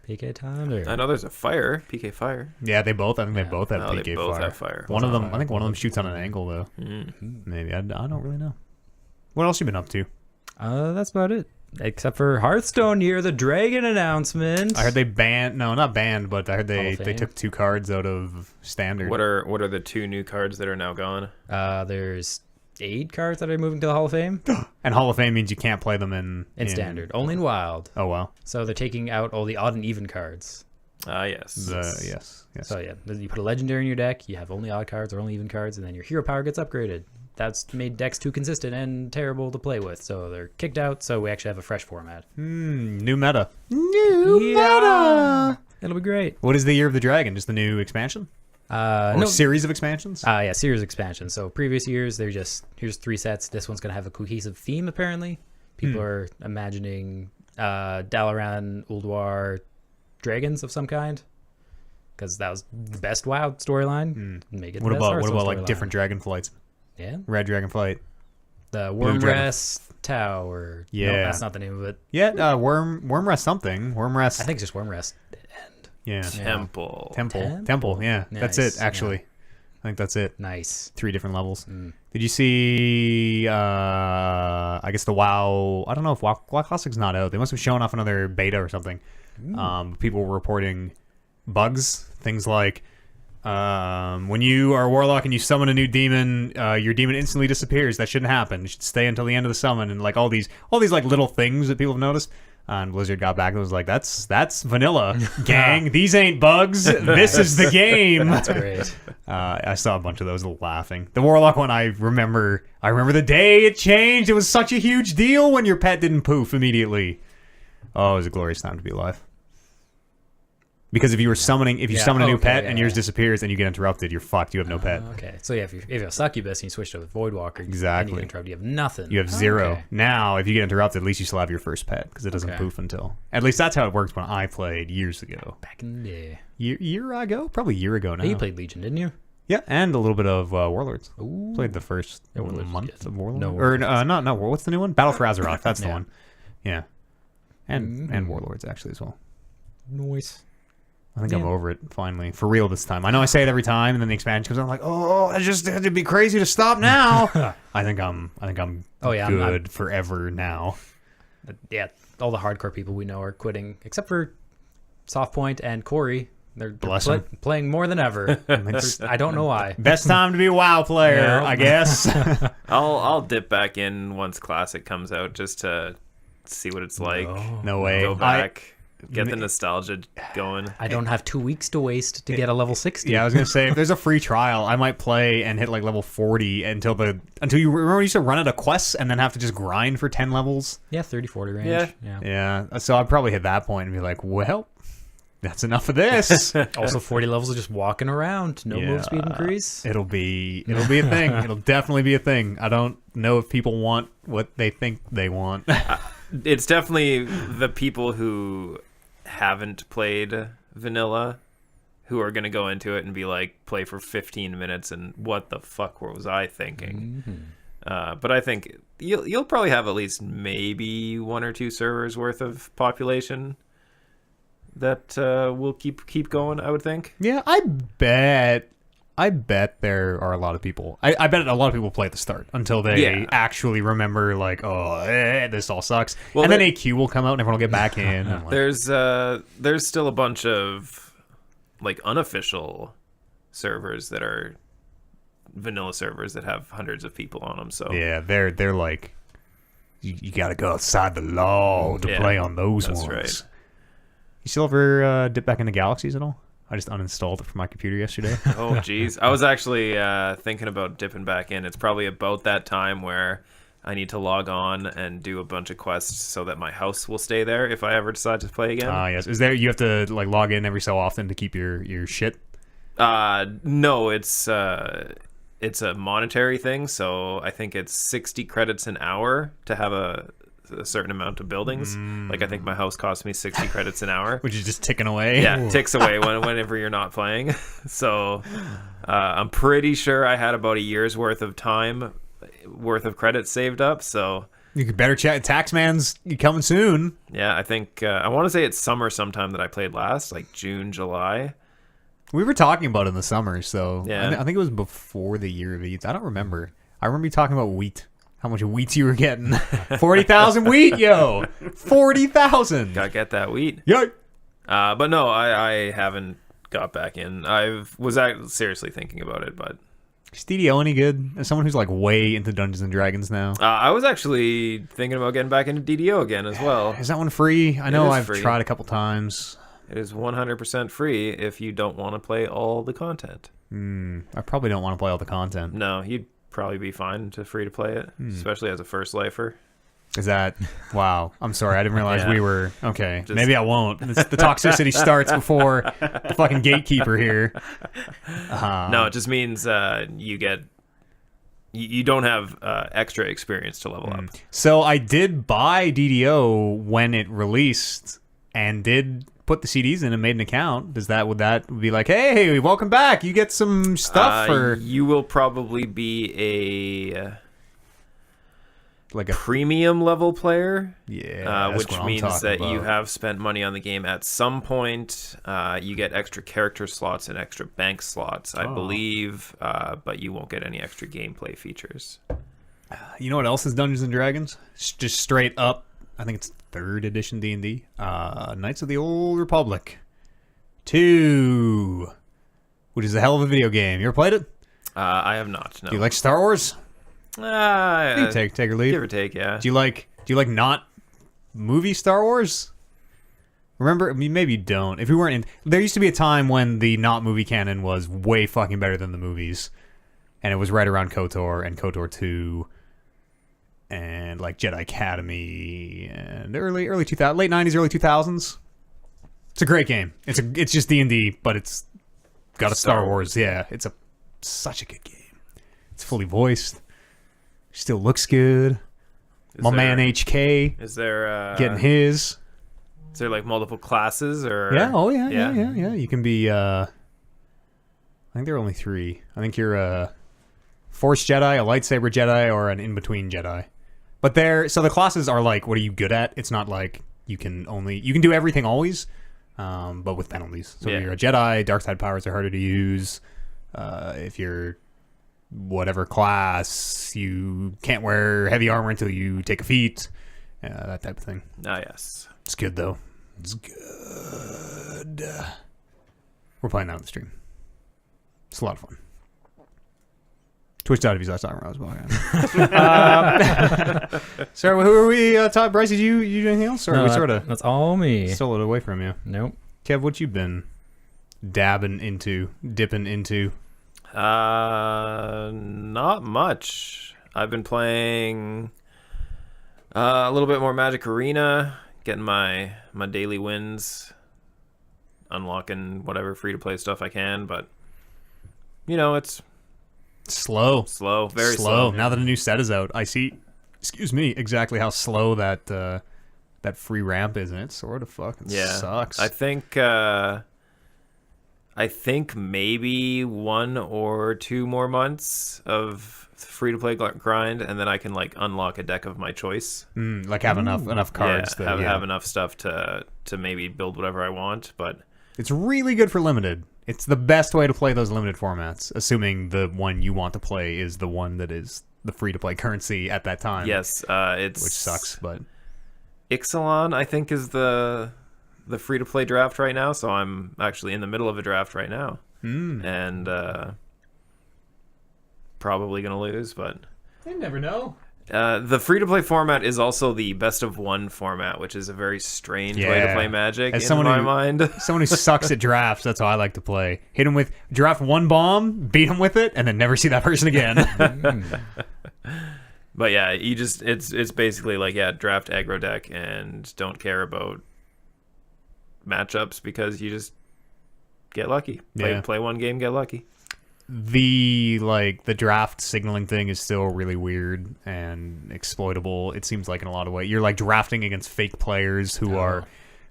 PK time. Or... I know there's a fire. PK fire. Yeah, they both. I think they both have No, PK they both fire. have fire. One of them. I think one of them shoots on an angle though. Mm. Maybe I don't really know. What else you been up to? That's about it. Except for Hearthstone Year, the Dragon announcement. I heard they banned. No, not banned, but I heard Hall they of Fame. took 2 cards out of standard. What are the 2 new cards that are now gone? There's 8 cards that are moving to the Hall of Fame And Hall of Fame means you can't play them in standard, only in Wild. Oh wow. So they're taking out all the odd and even cards. Ah, yes. Yes. So yeah, you put a legendary in your deck, you have only odd cards or only even cards, and then your hero power gets upgraded. That's made decks too consistent and terrible to play with, so they're kicked out. So we actually have a fresh format. New meta. New Yeah. It'll be great. What is the Year of the Dragon? Just the new expansion? Or series of expansions? Yeah, series expansion. So previous years, they're just, here's 3 sets. This one's going to have a cohesive theme, apparently. People are imagining Dalaran, Ulduar, dragons of some kind. Because that was the best WoW storyline. Make it the What best about Hearthstone like storyline. different dragon flights? Yeah. Red dragon flight. The Blue dragon. Wormrest Tower. Yeah. No, that's not the name of it. Yeah, Wormrest something. Wormrest. I think it's just Wormrest. Yeah. Temple. Temple. Yeah, that's Nice, it. Actually, I think that's it. Nice. 3 different levels. Did you see? I guess the WoW. I don't know if WoW Classic's not out. They must have shown off another beta or something. People were reporting bugs, things like when you are a warlock and you summon a new demon, your demon instantly disappears. That shouldn't happen. You should stay until the end of the summon, and like all these like little things that people have noticed. And Blizzard got back and was like, "That's vanilla, gang. These ain't bugs. This is the game." That's great. I saw a bunch of those laughing. The warlock one, I remember the day it changed. It was such a huge deal when your pet didn't poof immediately. Oh, it was a glorious time to be alive. Because if you summon a new pet and yours disappears and you get interrupted, you're fucked. You have no pet. Okay, so yeah, if you have a succubus and you switch to a Voidwalker, Exactly. and you get interrupted, you have nothing. You have 0. Okay. Now, if you get interrupted, at least you still have your first pet because it doesn't Okay. poof until. At least that's how it worked when I played years ago. Back in the day. Year ago? Probably a year ago now. Oh, you played Legion, didn't you? Yeah, and a little bit of Warlords. Ooh. Played the first Warlords was month good. of Warlords. No, Or Warlords. not what's the new one? Battle for Azeroth. That's the Yeah. one. Yeah. And Warlords actually as well. Noise. I think I'm over it finally, for real this time. I know I say it every time, and then the expansion comes out. I'm like, oh, it'd be crazy to stop now. I think I'm Oh, yeah, good forever now. Yeah, all the hardcore people we know are quitting, except for Softpoint and Corey. They're Bless 'em. playing more than ever. I don't know why. Best time to be a WoW player, Yeah. I guess. I'll dip back in once Classic comes out just to see what it's like. No way. Go back, get the nostalgia going. I don't have 2 weeks to waste to get a level 60. Yeah, I was gonna say if there's a free trial, I might play and hit like level 40 until you remember you used to run out of quests and then have to just grind for 10 levels. Yeah, 30-40 range. Yeah. Yeah, so I'd probably hit that point and be like, well, that's enough of this. Also, 40 levels of just walking around. No move speed increase. It'll be a thing. It'll definitely be a thing. I don't know if people want what they think they want. It's definitely the people who haven't played vanilla who are going to go into it and be like, play for 15 minutes and what the fuck was I thinking? But I think you'll probably have at least maybe 1 or 2 servers worth of population that will keep going, I would think. Yeah, I bet there are a lot of people. I bet a lot of people play at the start until they actually remember, like, this all sucks. Well, and then AQ will come out and everyone will get back in. And like, There's still a bunch of like unofficial servers that are vanilla servers that have hundreds of people on them. So yeah, they're like, you got to go outside the law to play on those that's ones. right. You still ever dip back into Galaxies at all? I just uninstalled it from my computer yesterday. Oh, jeez. I was actually thinking about dipping back in. It's probably about that time where I need to log on and do a bunch of quests so that my house will stay there if I ever decide to play again. Yes. Is there, you have to like log in every so often to keep your shit? No, it's a monetary thing. So I think it's 60 credits an hour to have a certain amount of buildings. Like I think my house cost me 60 credits an hour. Which is just ticking away. Yeah, ticks away whenever you're not playing. So I'm pretty sure I had about a year's worth of credits saved up. So You could better check. Taxman's coming soon. yeah, I think I want to say it's summer sometime that I played last, like June, July. We were talking about it in the summer, so Yeah. I think it was before the year of Eats. I don't remember. I remember you talking about wheat. How much wheat you were getting? 40,000 wheat, yo! 40,000. Gotta get that wheat. Yo. But no, I haven't got back in. I was seriously thinking about it, but Is DDO any good? As someone who's like way into Dungeons and Dragons now. I was actually thinking about getting back into DDO again as well. Is that one free? I know is I've free. tried a couple times. It is 100% free if you don't want to play all the content. I probably don't want to play all the content. No, you'd probably be fine to free to play it, especially as a first lifer. Is that wow? I'm sorry, I didn't realize Yeah. we were okay. Just- Maybe I won't. The toxicity starts before the fucking gatekeeper here. No, it just means you don't have extra experience to level up. So I did buy DDO when it released, and did put the CDs in and made an account. Would that be like, hey, welcome back? You get some stuff for You will probably be a like a premium level player. yeah, that's Which what I'm means talking that you about. have spent money on the game at some point. You get extra character slots and extra bank slots, I believe, but you won't get any extra gameplay features. You know what else is Dungeons and Dragons? Just straight up, I think it's 3rd edition D&D. Knights of the Old Republic 2, which is a hell of a video game. You ever played it? I have not. No. Do you like Star Wars? You take or leave. Give or take, yeah. Do you like not movie Star Wars? Remember, I mean, maybe you don't. If you weren't in, there used to be a time when the not movie canon was way fucking better than the movies, and it was right around KOTOR and KOTOR 2, and like Jedi Academy and early 2000, late 90s, early 2000s. It's a great game. It's just D&D, but it's got a Star Wars. Yeah, it's such a good game. It's fully voiced. Still looks good. My man HK Is there getting his. Is there like multiple classes or? Yeah. Oh yeah. Yeah. You can be. I think there are only 3. I think you're a Force Jedi, a lightsaber Jedi, or an in-between Jedi. But so the classes are like, what are you good at? It's not like you can do everything always, but with penalties. So if you're a Jedi, dark side powers are harder to use. If you're whatever class, you can't wear heavy armor until you take a feat. That type of thing. Ah, yes. It's good though. It's good. We're playing that on the stream. It's a lot of fun. Twitch.tv/talkingroseball. Sorry, who are we? Todd, Bryce, did you do anything else? Or No, we sort of that's all me. stole it away from you? Nope. Kev, what you been dipping into? Not much. I've been playing a little bit more Magic Arena, getting my daily wins, unlocking whatever free-to-play stuff I can, but it's Slow. very slow. Now that a new set is out, I see. Excuse me. Exactly how slow that free ramp is, and it sort of fucking sucks. I think maybe 1 or 2 more months of free-to-play grind, and then I can like unlock a deck of my choice. Like have enough cards. Have enough stuff to maybe build whatever I want, but it's really good for limited. It's the best way to play those limited formats, assuming the one you want to play is the one that is the free-to-play currency at that time. yes, which sucks, but Ixalan, I think, is the free-to-play draft right now, so I'm actually in the middle of a draft right now. And probably going to lose, but you never know. the free-to-play format is also the best-of-1 format, which is a very strange way to play Magic As in someone my who- mind. Someone who sucks at drafts, that's how I like to play. Hit him with, draft 1 bomb, beat him with it, and then never see that person again. But yeah, it's basically like, draft aggro deck and don't care about matchups because you just get lucky. Play one game, get lucky. The draft signaling thing is still really weird and exploitable. It seems like in a lot of ways you're like drafting against fake players who are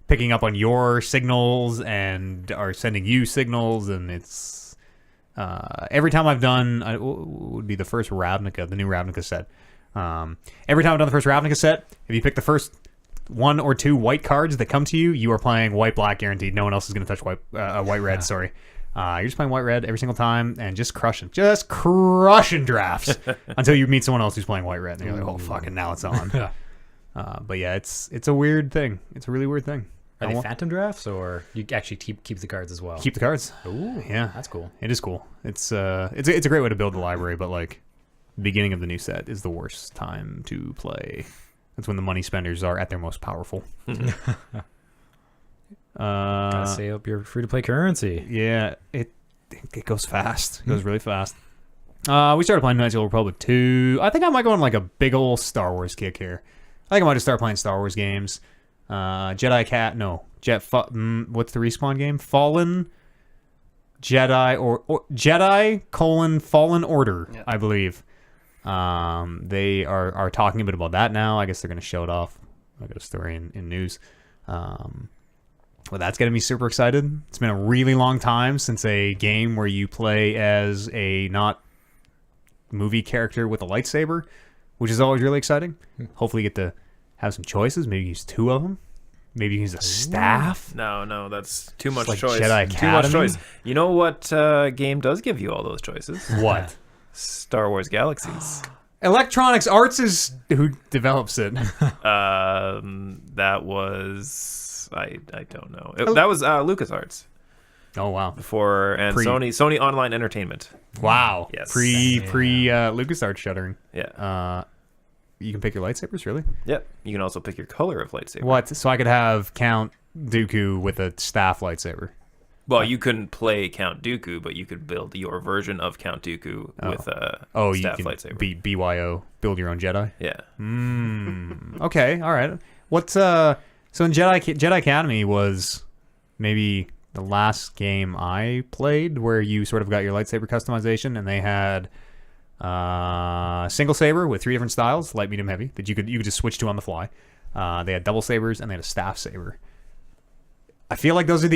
picking up on your signals and are sending you signals, and it's every time I've done would be the first Ravnica, the new Ravnica set. Every time I've done the first Ravnica set, if you pick the first 1 or 2 white cards that come to you, you are playing white black guaranteed. No one else is going to touch white red. Sorry. You're just playing white red every single time and just crushing drafts until you meet someone else who's playing white red and you're like, oh fucking now it's on. But yeah, it's a weird thing. It's a really weird thing. Are they phantom drafts, or you actually keep the cards as well? Keep the cards. Ooh, Yeah, that's cool. it is cool. It's a great way to build the library, but like beginning of the new set is the worst time to play. That's when the money spenders are at their most powerful. Gotta save up your free-to-play currency. Yeah, it goes fast. It goes really fast. We started playing Knights of the Old Republic 2. I think I might go on like a big old Star Wars kick here. I think I might just start playing Star Wars games. What's the Respawn game? Fallen Jedi or Jedi: Fallen Order, Yeah. I believe. They are talking a bit about that now. I guess they're going to show it off. I got a story in news. Well, that's getting me super excited. It's been a really long time since a game where you play as a not movie character with a lightsaber, which is always really exciting. Hopefully you get to have some choices. Maybe use 2 of them. Maybe you can use a staff. No, that's too much like choice. Jedi Too much Academy? choice. You know what game does give you all those choices? What? Star Wars Galaxies. Electronics Arts is who develops it. That was I don't know. That was LucasArts Oh wow. before and Pre- Sony Online Entertainment. Wow. Yes. Pre LucasArts shuttering. Yeah. You can pick your lightsabers, really? Yep. You can also pick your color of lightsaber. What? So I could have Count Dooku with a staff lightsaber. Well, you couldn't play Count Dooku, but you could build your version of Count Dooku with a staff you can lightsaber. BYO, build your own Jedi. Yeah. Okay, all right. What's so in Jedi Academy was maybe the last game I played where you sort of got your lightsaber customization, and they had single saber with 3 different styles, light, medium, heavy, that you could just switch to on the fly. They had double sabers and they had a staff saber. I feel like those are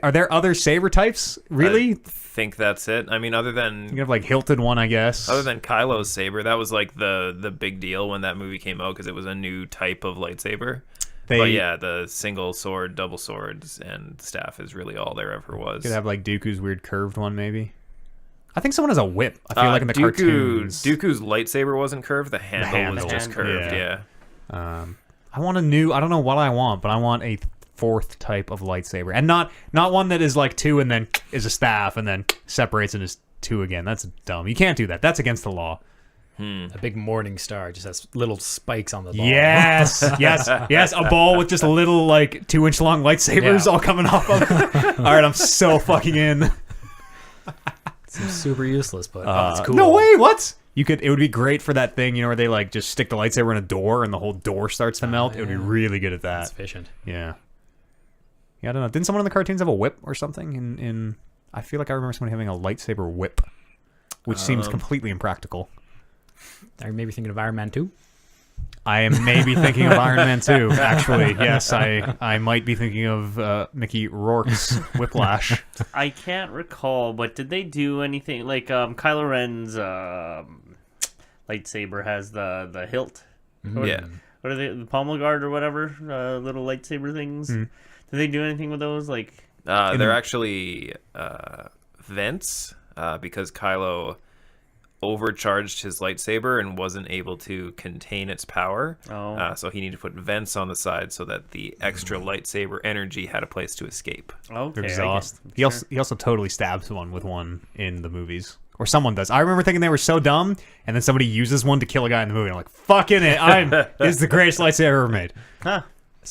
are there other saber types? Really? I think that's it. I mean, other than You have like hilted one, I guess. Other than Kylo's saber, that was like the big deal when that movie came out because it was a new type of lightsaber. But yeah, the single sword, double swords, and staff is really all there ever was. You could have like Dooku's weird curved one, maybe. I think someone has a whip. I feel like in the cartoons. Dooku's lightsaber wasn't curved. The handle was just curved. yeah. Yeah. I want a new. I don't know what I want, but I want a 4th type of lightsaber, and not one that is like 2 and then is a staff and then separates and is 2 again. That's dumb. You can't do that. That's against the law. A big morning star just has little spikes on the ball. Yes, yes. A ball with just little like 2-inch long lightsabers all coming off of it. All right, I'm so fucking in. Seems super useless, but it's cool. No way. What? It would be great for that thing, where they like just stick the lightsaber in a door and the whole door starts to melt. It would be really good at that. It's efficient. Yeah. Yeah, I don't know. Didn't someone in the cartoons have a whip or something? In I feel like I remember somebody having a lightsaber whip, which seems completely impractical. Are you maybe thinking of Iron Man 2? I am maybe thinking of Iron Man 2, actually. Yes, I might be thinking of Mickey Rourke's Whiplash. I can't recall, but did they do anything like Kylo Ren's lightsaber has the hilt? Yeah. What are they? The pommel guard or whatever? Little lightsaber things. Did they do anything with those? Like They're actually vents because Kylo overcharged his lightsaber and wasn't able to contain its power. So he needed to put vents on the side so that the extra lightsaber energy had a place to escape. Okay, Exhaust. He also totally stabs one with one in the movies. Or someone does. I remember thinking they were so dumb, and then somebody uses one to kill a guy in the movie. And I'm like, fucking it. This is the greatest lightsaber ever made. Huh.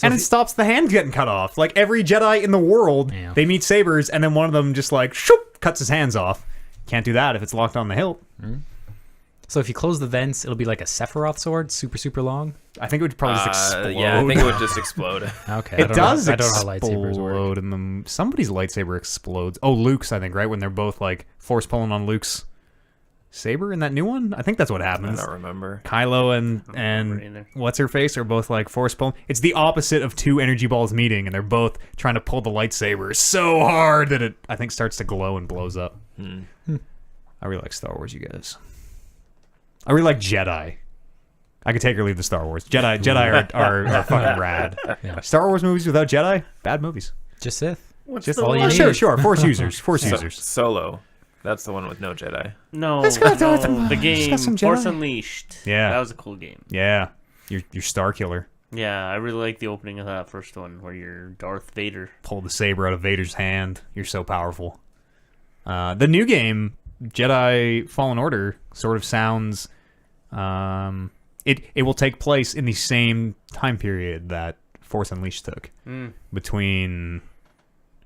And it stops the hand getting cut off. Like every Jedi in the world, Yeah. they meet sabers, and then one of them just like, shoop, cuts his hands off. Can't do that if it's locked on the hilt. So if you close the vents, it'll be like a Sephiroth sword, super, super long? I think it would probably just explode. Yeah, I think it would just explode. Okay. It does I don't know how lightsabers work. explode, and somebody's lightsaber explodes. Oh, Luke's, I think, right? When they're both like force pulling on Luke's saber in that new one. I think that's what I happens. don't remember. Kylo remember and either. what's her face are both like force pulling. It's the opposite of 2 energy balls meeting, and they're both trying to pull the lightsaber so hard that it, I think, starts to glow and blows up. I really like Star Wars, you guys. I really like Jedi. I could take or leave the Star Wars. Jedi are fucking rad. Yeah. Star Wars movies without Jedi, bad movies. Just Sith. Just all you sure, need. sure. Force users. Force users. Solo. That's the one with no Jedi. No, Let's go no, to the game got some Force Jedi. Unleashed. Yeah. That was a cool game. Yeah, your Star Killer. Yeah, I really like the opening of that first one where you're Darth Vader. Pull the saber out of Vader's hand. You're so powerful. The new game, Jedi Fallen Order, sort of sounds. It will take place in the same time period that Force Unleashed took. Between,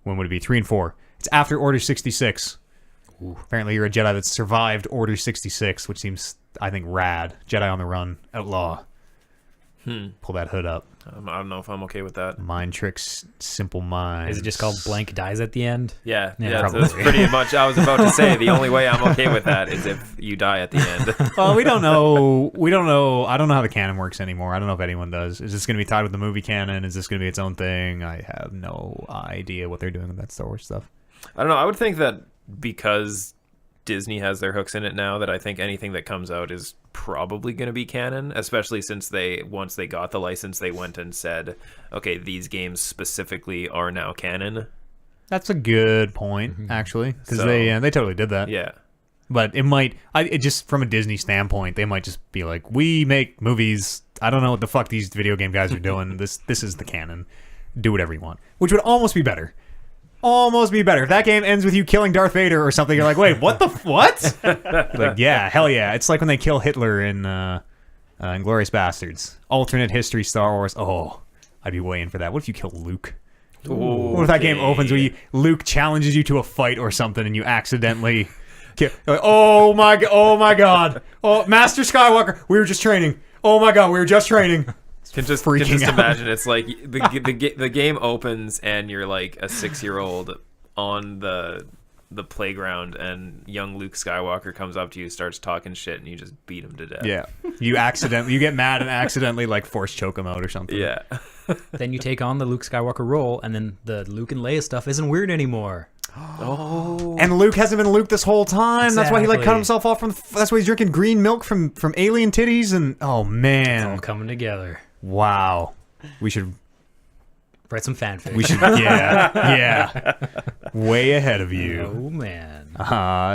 when would it be? 3 and 4. It's after Order 66. Apparently, you're a Jedi that survived Order 66, which seems, I think, rad. Jedi on the run, outlaw. Pull that hood up. I don't know if I'm okay with that. Mind tricks, simple minds. Is it just called blank dies at the end? Yeah, Yeah, so that's pretty much. I was about to say the only way I'm okay with that is if you die at the end. Well, we don't know. We don't know. I don't know how the canon works anymore. I don't know if anyone does. Is this going to be tied with the movie canon? Is this going to be its own thing? I have no idea what they're doing with that Star Wars stuff. I don't know. I would think that because Disney has their hooks in it now, that I think anything that comes out is probably going to be canon, especially since once they got the license, they went and said, okay, these games specifically are now canon. That's a good point, actually, because they totally did that. Yeah. But it just from a Disney standpoint, they might just be like, we make movies. I don't know what the fuck these video game guys are doing. This is the canon. Do whatever you want, which would almost be better. Almost be better if that game ends with you killing Darth Vader or something. You're like, wait, what the what? Like, yeah, hell yeah! It's like when they kill Hitler in Inglourious Bastards. Alternate history Star Wars. Oh, I'd be way in for that. What if you kill Luke? What if that game opens where Luke challenges you to a fight or something and you accidentally kill? Like, oh my god! Oh, Master Skywalker, we were just training. Oh my god, we were just training. Can just imagine it's like the game opens and you're like a 6-year-old on the playground and young Luke Skywalker comes up to you, starts talking shit, and you just beat him to death. Yeah, you get mad and accidentally like force choke him out or something. Yeah. Then you take on the Luke Skywalker role, and then the Luke and Leia stuff isn't weird anymore. Oh. And Luke hasn't been Luke this whole time. Exactly. That's why he like cut himself off from. That's why he's drinking green milk from alien titties. And oh It's man, all coming together. wow. We should Write some fanfic. yeah. Way ahead of you. Oh man.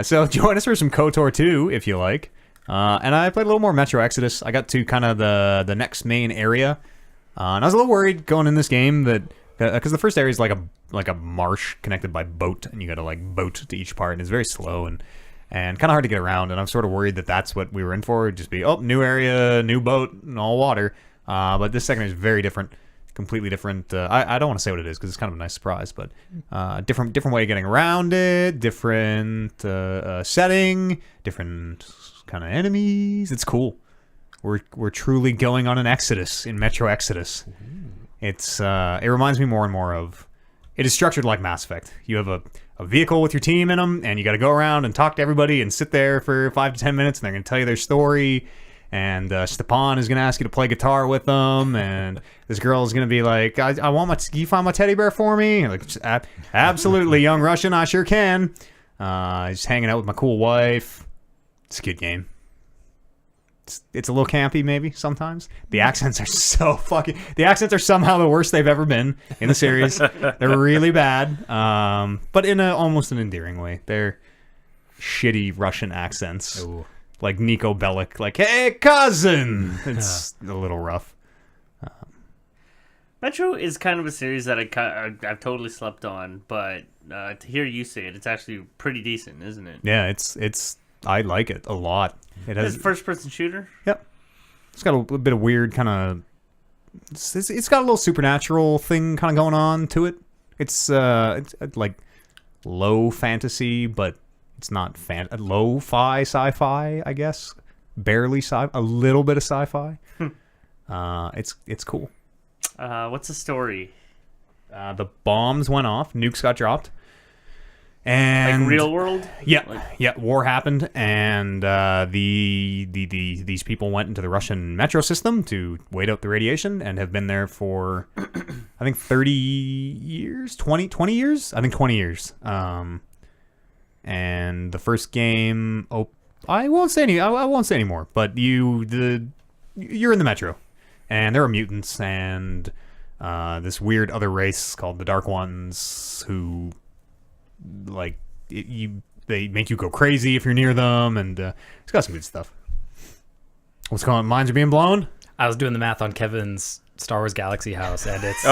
So join us for some KOTOR 2 if you like. And I played a little more Metro Exodus. I got to kind of the next main area. And I was a little worried going in this game that because the first area is like a marsh connected by boat, and you got to like boat to each part, and it's very slow and kind of hard to get around. And I'm sort of worried that that's what we were in for. It'd just be new area, new boat, and all water. But this second is very different, completely different. I don't want to say what it is because it's kind of a nice surprise, but different way of getting around it, different setting, different kind of enemies. It's cool. We're truly going on an exodus in Metro Exodus. It reminds me more and more of. It is structured like Mass Effect. You have a vehicle with your team in them, and you got to go around and talk to everybody and sit there for 5 to 10 minutes, and they're going to tell you their story. And Stepan is going to ask you to play guitar with them, and this girl is going to be like, "I want can you find my teddy bear for me?" And like, absolutely, young Russian, I sure can. Just hanging out with my cool wife. It's a good game. It's a little campy, maybe sometimes. The accents are so fucking. The accents are somehow the worst they've ever been in the series. They're really bad, but in almost an endearing way. They're shitty Russian accents. Ooh. Like Nico Bellic, like, hey, cousin! It's a little rough. Metro is kind of a series that I've totally slept on, but to hear you say it, it's actually pretty decent, isn't it? Yeah, it's. I like it a lot. It has It's a first-person shooter? Yep. It's got a little bit of weird kind of. It's got a little supernatural thing kind of going on to it. It's like low fantasy, but it's not lo-fi sci-fi, I guess. Barely sci-fi, a little bit of sci-fi. It's cool. What's the story? The bombs went off, nukes got dropped, and Like real world? Yeah, war happened, and these people went into the Russian metro system to wait out the radiation, and have been there for I think 30 years, 20 years, I think 20 years. And the first game, I won't say any more, but you're in the metro, and there are mutants and this weird other race called the Dark Ones who like they make you go crazy if you're near them, and it's got some good stuff. What's going on? Minds are being blown? I was doing the math on Kevin's Star Wars Galaxy house, and it's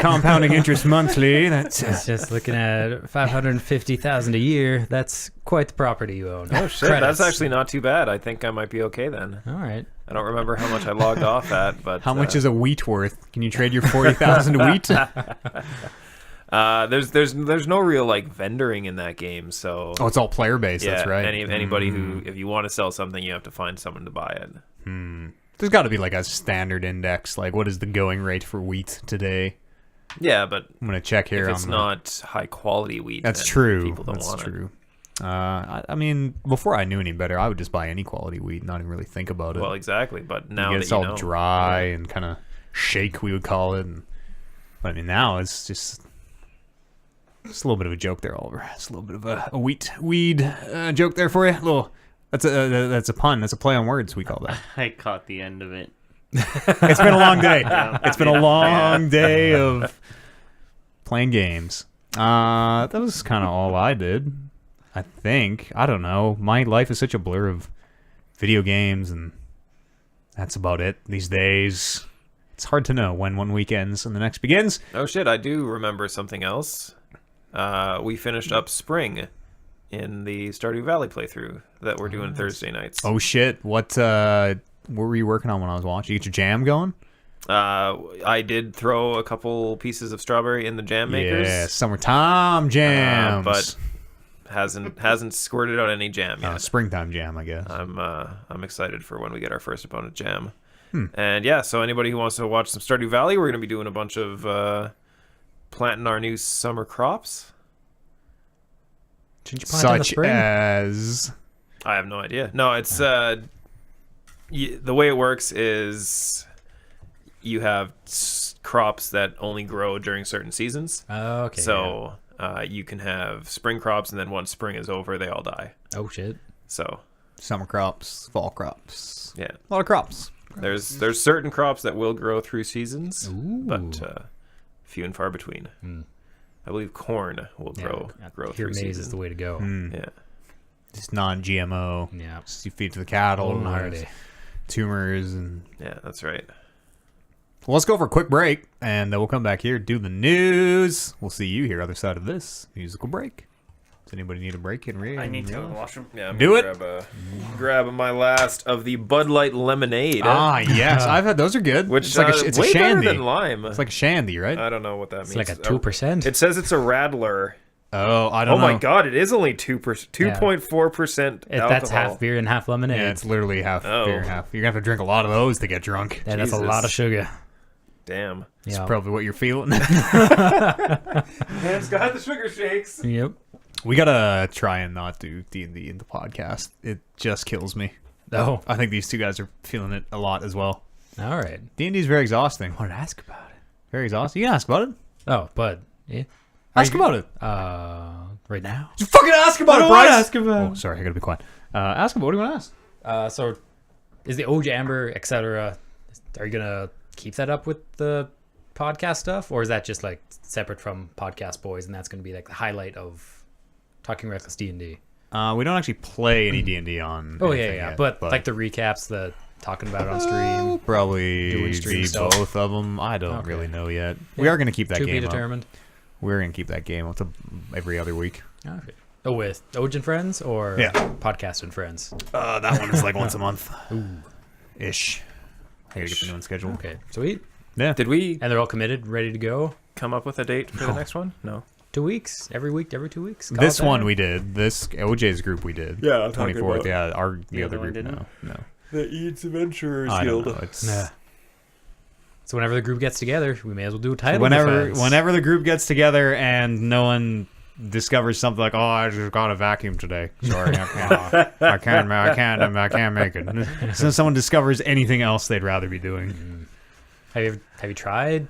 Compounding interest monthly. it's just looking at 550,000 a year. That's quite the property you own. Oh shit, Credits. that's actually not too bad. I think I might be okay then. All right. I don't remember how much I logged off at, but How much is a wheat worth? Can you trade your 40,000 to wheat? There's no real like vendoring in that game, so Oh, it's all player based. yeah, That's right. Anybody who, if you want to sell something, you have to find someone to buy it. There's got to be like a standard index. Like, what is the going rate for wheat today? Yeah, but I'm gonna check here. if it's not high quality wheat, That's then true. People don't That's want true. I mean, before I knew any better, I would just buy any quality wheat, not even really think about it. it. Well, exactly. But now It's that all you know, dry and kind of shake, we would call it. But I mean, now it's just a little bit of a joke there, Oliver. It's a little bit of a weed joke there for you. That's a pun. That's a play on words. We call that. I caught the end of it. It's been a long day. It's been a long day of playing games. That was kind of all I did. I think. I don't know. My life is such a blur of video games, and that's about it these days. It's hard to know when one week ends and the next begins. Oh shit! I do remember something else. We finished up Spring in the Stardew Valley playthrough that we're doing Thursday nights. Oh shit! What were you working on when I was watching? You get your jam going? I did throw a couple pieces of strawberry in the jam makers. Yeah, summertime jams. But hasn't squirted out any jam yet. Springtime jam, I guess. I'm excited for when we get our first opponent jam. And yeah, so anybody who wants to watch some Stardew Valley, we're going to be doing a bunch of planting our new summer crops. Shouldn't you plant in the Such spring? as I have no idea. No, it's the way it works is you have crops that only grow during certain seasons. Oh, okay. So you can have spring crops, and then once spring is over, they all die. Oh shit. So summer crops, fall crops. yeah, A lot of crops. there's certain crops that will grow through seasons, Ooh. but few and far between. I believe corn will grow Here through maize seasons. is the way to go. Yeah. Just non-GMO. Yeah. Just you feed to the cattle. Golden And Hardy. there's tumors and. Yeah, that's right. Well, let's go for a quick break, and we'll come back here, do the news. We'll see you here, other side of this musical break. Does anybody need a break? I need to go to the washroom. Yeah, I'm Do gonna grab my last of the Bud Light lemonade. Ah, yes, I've had those. Are good. Which it's like it's way a shandy. better than lime. It's like a shandy, right? I don't know what that means. It's like a 2%. It says it's a Radler. Oh, I don't Oh know. my god, it is only 2.4% alcohol. That's half beer and half lemonade. Yeah, it's literally half Oh. beer, half. You're gonna have to drink a lot of those to get drunk. Yeah, that's a Jesus. lot of sugar. Damn. That's Yeah. probably what you're feeling. Man's got the sugar shakes. Yep. We gotta try and not do D&D in the podcast. It just kills me. Oh. I think these two guys are feeling it a lot as well. All right. D&D is very exhausting. I wanted to ask about it. Very exhausting. You can ask about it. Oh, but yeah. Ask about it. Right now. You fucking ask about I it, don't wanna Bryce. ask about Oh, sorry, I gotta be quiet. Ask about. What do you want to ask? So, is the OG Amber, etc. Are you gonna keep that up with the podcast stuff, or is that just like separate from Podcast Boys, and that's gonna be like the highlight of Talking Reckless D&D? We don't actually play any D&D on. Oh yeah, anything yeah. yet, But like the recaps, the talking about it on stream. probably doing stream be stuff. both of them. I don't Okay. really know yet. We are gonna keep that To be game up. determined. We're gonna keep that game up to every other week. Okay. Oh, with OG and Friends or Yeah. Podcast and Friends? That one is like once a month. Ish. I gotta get the new one scheduled. Okay, sweet. Yeah. Did we And they're all committed, ready to go. come up with a date for the next one? No. 2 weeks, every week, every 2 weeks. Call This it that. one we did. This OJ's group we did. Yeah, I'm talking 24th. about- Yeah, our the other other one group didn't? no. The Eats Adventurers I don't know. It's Nah. So whenever the group gets together, we may as well do a title defense. whenever the group gets together and no one discovers something like, oh, I just got a vacuum today. Sorry, I can't make it. So someone discovers anything else they'd rather be doing. Have you tried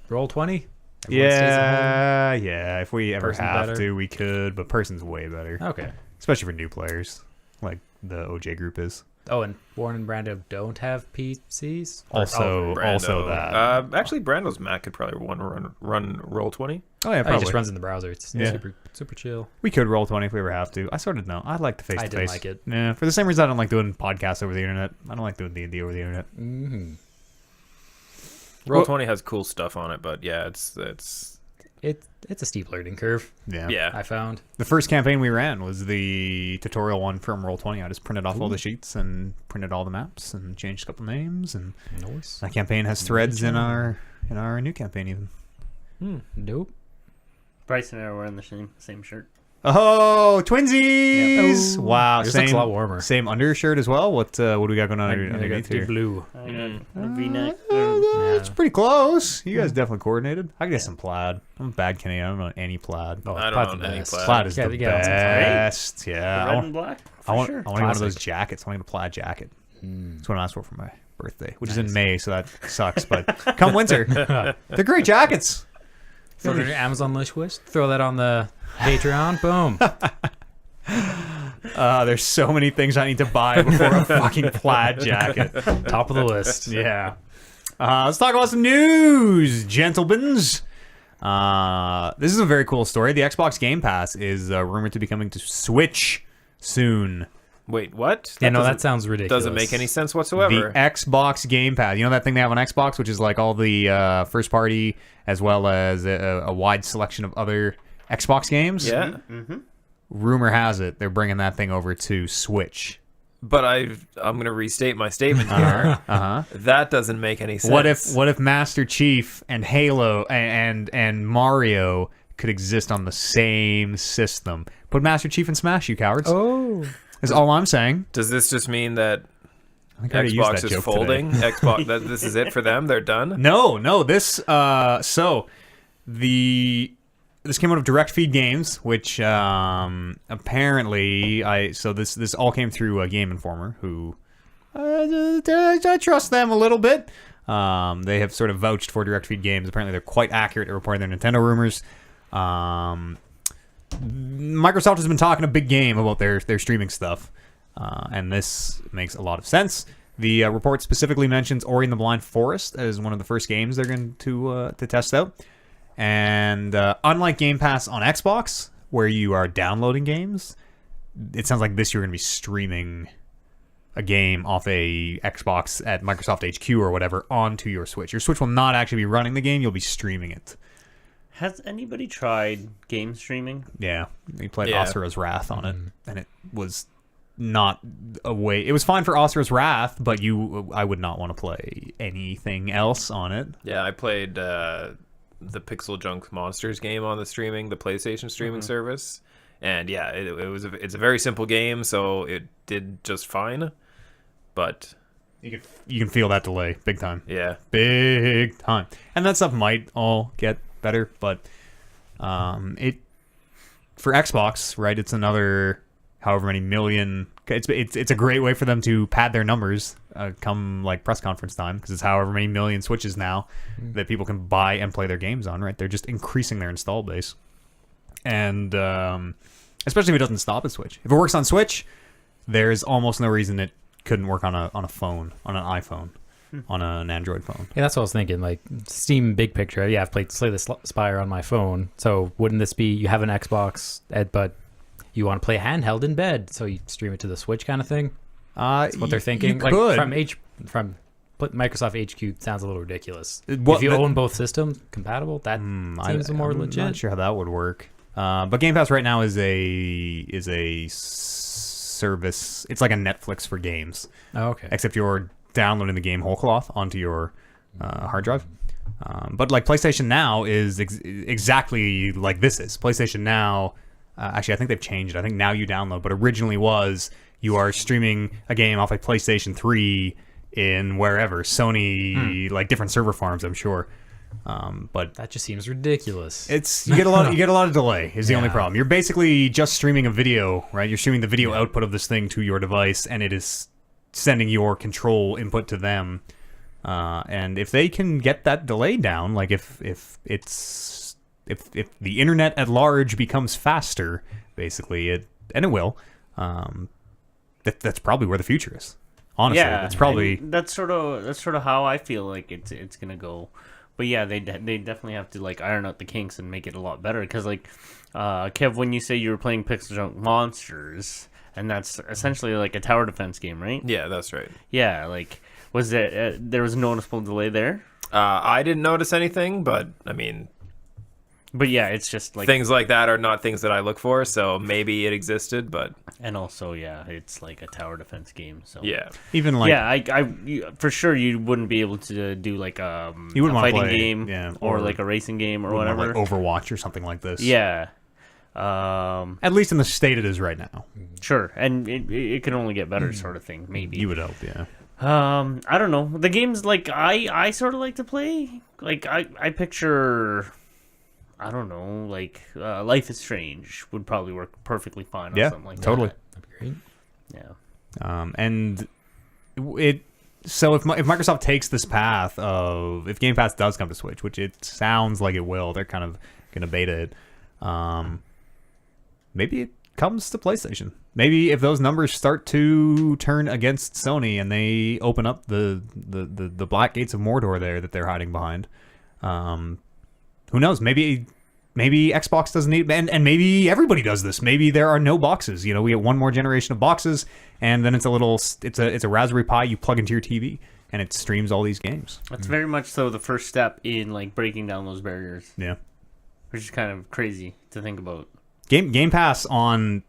Roll20? Everyone stays at Yeah. If we ever Person's have better? to, we could, but person's way better, home? Okay. especially for new players, like the OJ group is. Oh, and Warren and Brando don't have PCs? Also, Brando. also that. Actually, Brando's Mac could probably run Roll20. Oh yeah, it probably. just runs in the browser. It's Yeah. super chill. We could roll 20 if we ever have to. I sort of know. I like the face I to didn't face. like it. Yeah, for the same reason I don't like doing podcasts over the internet. I don't like doing D&D over the internet. Mm-hmm. Roll20 has cool stuff on it, but yeah, it's It's a steep learning curve, Yeah. yeah. I found. The first campaign we ran was the tutorial one from Roll20. I just printed off all the sheets and printed all the maps and changed a couple names, and Nice. that campaign has threads in our new campaign even. Nope. Bryce and I are wearing the same shirt. Oh, twinsies! Yeah. Wow, Yours looks a lot warmer. Same undershirt as well. What do we got going on I got underneath the here? blue. I got a V-neck. It's pretty close. You guys definitely coordinated. I can get some plaid. I'm a bad Canadian. I don't know any plaad. Oh, I plaid's don't the know any best. plaid. Plaid is Yeah, the you get some best. Yeah, Red and black. I want sure. to get one of those Classic. jackets. I want to get a plaid jacket. That's what I asked for my birthday, which is Nice. in May, so that sucks. But come winter, they're great jackets. Throw it in your Amazon wish list. Throw that on the Patreon. Boom. There's so many things I need to buy before a fucking plaid jacket. Top of the list. Yeah. Let's talk about some news, gentlemen. This is a very cool story. The Xbox Game Pass is rumored to be coming to Switch soon. Wait, what? Yeah, no, doesn't- that sounds ridiculous. doesn't make any sense The whatsoever. Xbox Game Pass. You know that thing they have on Xbox, which is like all the first party as well as a wide selection of other Xbox games? Yeah, Rumor has it they're bringing that thing over to Switch. but I'm going to restate my statement here. Uh-huh. That doesn't make any sense. What if Master Chief and Halo and Mario could exist on the same system? Put Master Chief in Smash, you cowards. Oh. Is all I'm saying. Does this just mean that I think I already used Xbox that is joke folding? today. Xbox. This is it for them. They're done. No. This this came out of Direct Feed Games, which apparently this all came through Game Informer, who I trust them a little bit. They have sort of vouched for Direct Feed Games. Apparently, they're quite accurate at reporting their Nintendo rumors. Microsoft has been talking a big game about their streaming stuff, and this makes a lot of sense. The report specifically mentions Ori and the Blind Forest as one of the first games they're going to test out. And unlike Game Pass on Xbox, where you are downloading games, it sounds like this year you're going to be streaming a game off a Xbox at Microsoft HQ or whatever onto your Switch. Your Switch will not actually be running the game; you'll be streaming it. Has anybody tried game streaming? Yeah, we played Yeah. Asura's Wrath on it, and it was not a way. It was fine for Asura's Wrath, but I would not want to play anything else on it. Yeah, I played the Pixel Junk Monsters game on the PlayStation streaming service, and yeah, it's a very simple game, so it did just fine. But You can feel that delay big time. yeah, Big time. And that stuff might all get better, but it for Xbox, right? It's another however many million. It's a great way for them to pad their numbers come like press conference time, because it's however many million Switches now that people can buy and play their games on, right? They're just increasing their install base, and especially if it doesn't stop at Switch. If it works on Switch, there's almost no reason it couldn't work on a phone, on an iPhone, on an Android phone. Yeah, that's what I was thinking. Like Steam big picture. Yeah, I've played Slay the Spire on my phone. So wouldn't this be you have an Xbox, but you want to play handheld in bed, so you stream it to the Switch kind of thing? That's what they're thinking. You Like could. from Microsoft HQ sounds a little ridiculous. Well, if you that- own both systems compatible, that seems more I'm legit. not sure how that would work. But Game Pass right now is a service. It's like a Netflix for games, Oh, okay. except you're downloading the game whole cloth onto your hard drive. But like PlayStation Now is exactly like this is. PlayStation Now, actually, I think they've changed it. I think now you download, but originally was you are streaming a game off a PlayStation 3 in wherever Sony, like different server farms, I'm sure. But That just seems ridiculous. you get a lot of delay is the only Yeah. problem. You're basically just streaming a video, right? You're streaming the video output of this thing to your device, and it is sending your control input to them. And if they can get that delay down, like if the internet at large becomes faster, basically it will. That's probably where the future is. Honestly, it's probably and that's sort of how I feel like it's gonna go. But yeah, they definitely have to like iron out the kinks and make it a lot better. Because like, Kev, when you say you were playing Pixel Junk Monsters, and that's essentially like a tower defense game, right? yeah, that's right. Yeah, like was there was a noticeable delay there? I didn't notice anything, but I mean, But yeah, it's just like things like that are not things that I look for. So maybe it existed, but and also yeah, it's like a tower defense game. So yeah, even like for sure you wouldn't be able to do like You wouldn't a wanna fighting play, game yeah, or or like a racing game or like whatever. Overwatch or something like this. Yeah. At least in the state it is right now. Sure, and it can only get better, sort of thing. Maybe You would hope, yeah. I don't know. The games like I sort of like to play. Like I picture, I don't know, like Life is Strange would probably work perfectly fine on Yeah, something like totally. That'd be great. that. Yeah. And it. So if Microsoft takes this path of if Game Pass does come to Switch, which it sounds like it will, they're kind of going to beta it. Maybe it comes to PlayStation. Maybe if those numbers start to turn against Sony and they open up the black gates of Mordor there that they're hiding behind, who knows? Maybe Xbox doesn't need, and maybe everybody does this. Maybe there are no boxes. You know, we get one more generation of boxes, and then it's a Raspberry Pi you plug into your TV, and it streams all these games. That's very much so the first step in like breaking down those barriers, Yeah. which is kind of crazy to think about. Game Pass on,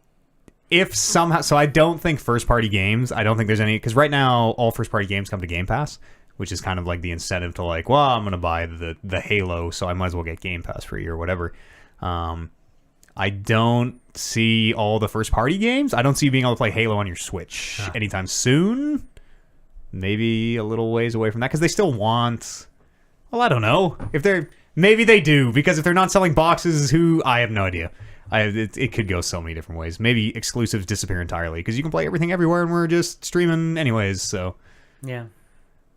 if somehow, so I don't think first party games, I don't think there's any, because right now all first party games come to Game Pass, which is kind of like the incentive to like, well, I'm going to buy the Halo, so I might as well get Game Pass free or whatever. I don't see all the first party games. I don't see you being able to play Halo on your Switch anytime soon. Maybe a little ways away from that, because they still want, well, I don't know. Maybe they do, because if they're not selling boxes, I have no idea. It could go so many different ways. Maybe exclusives disappear entirely because you can play everything everywhere and we're just streaming anyways. So Yeah.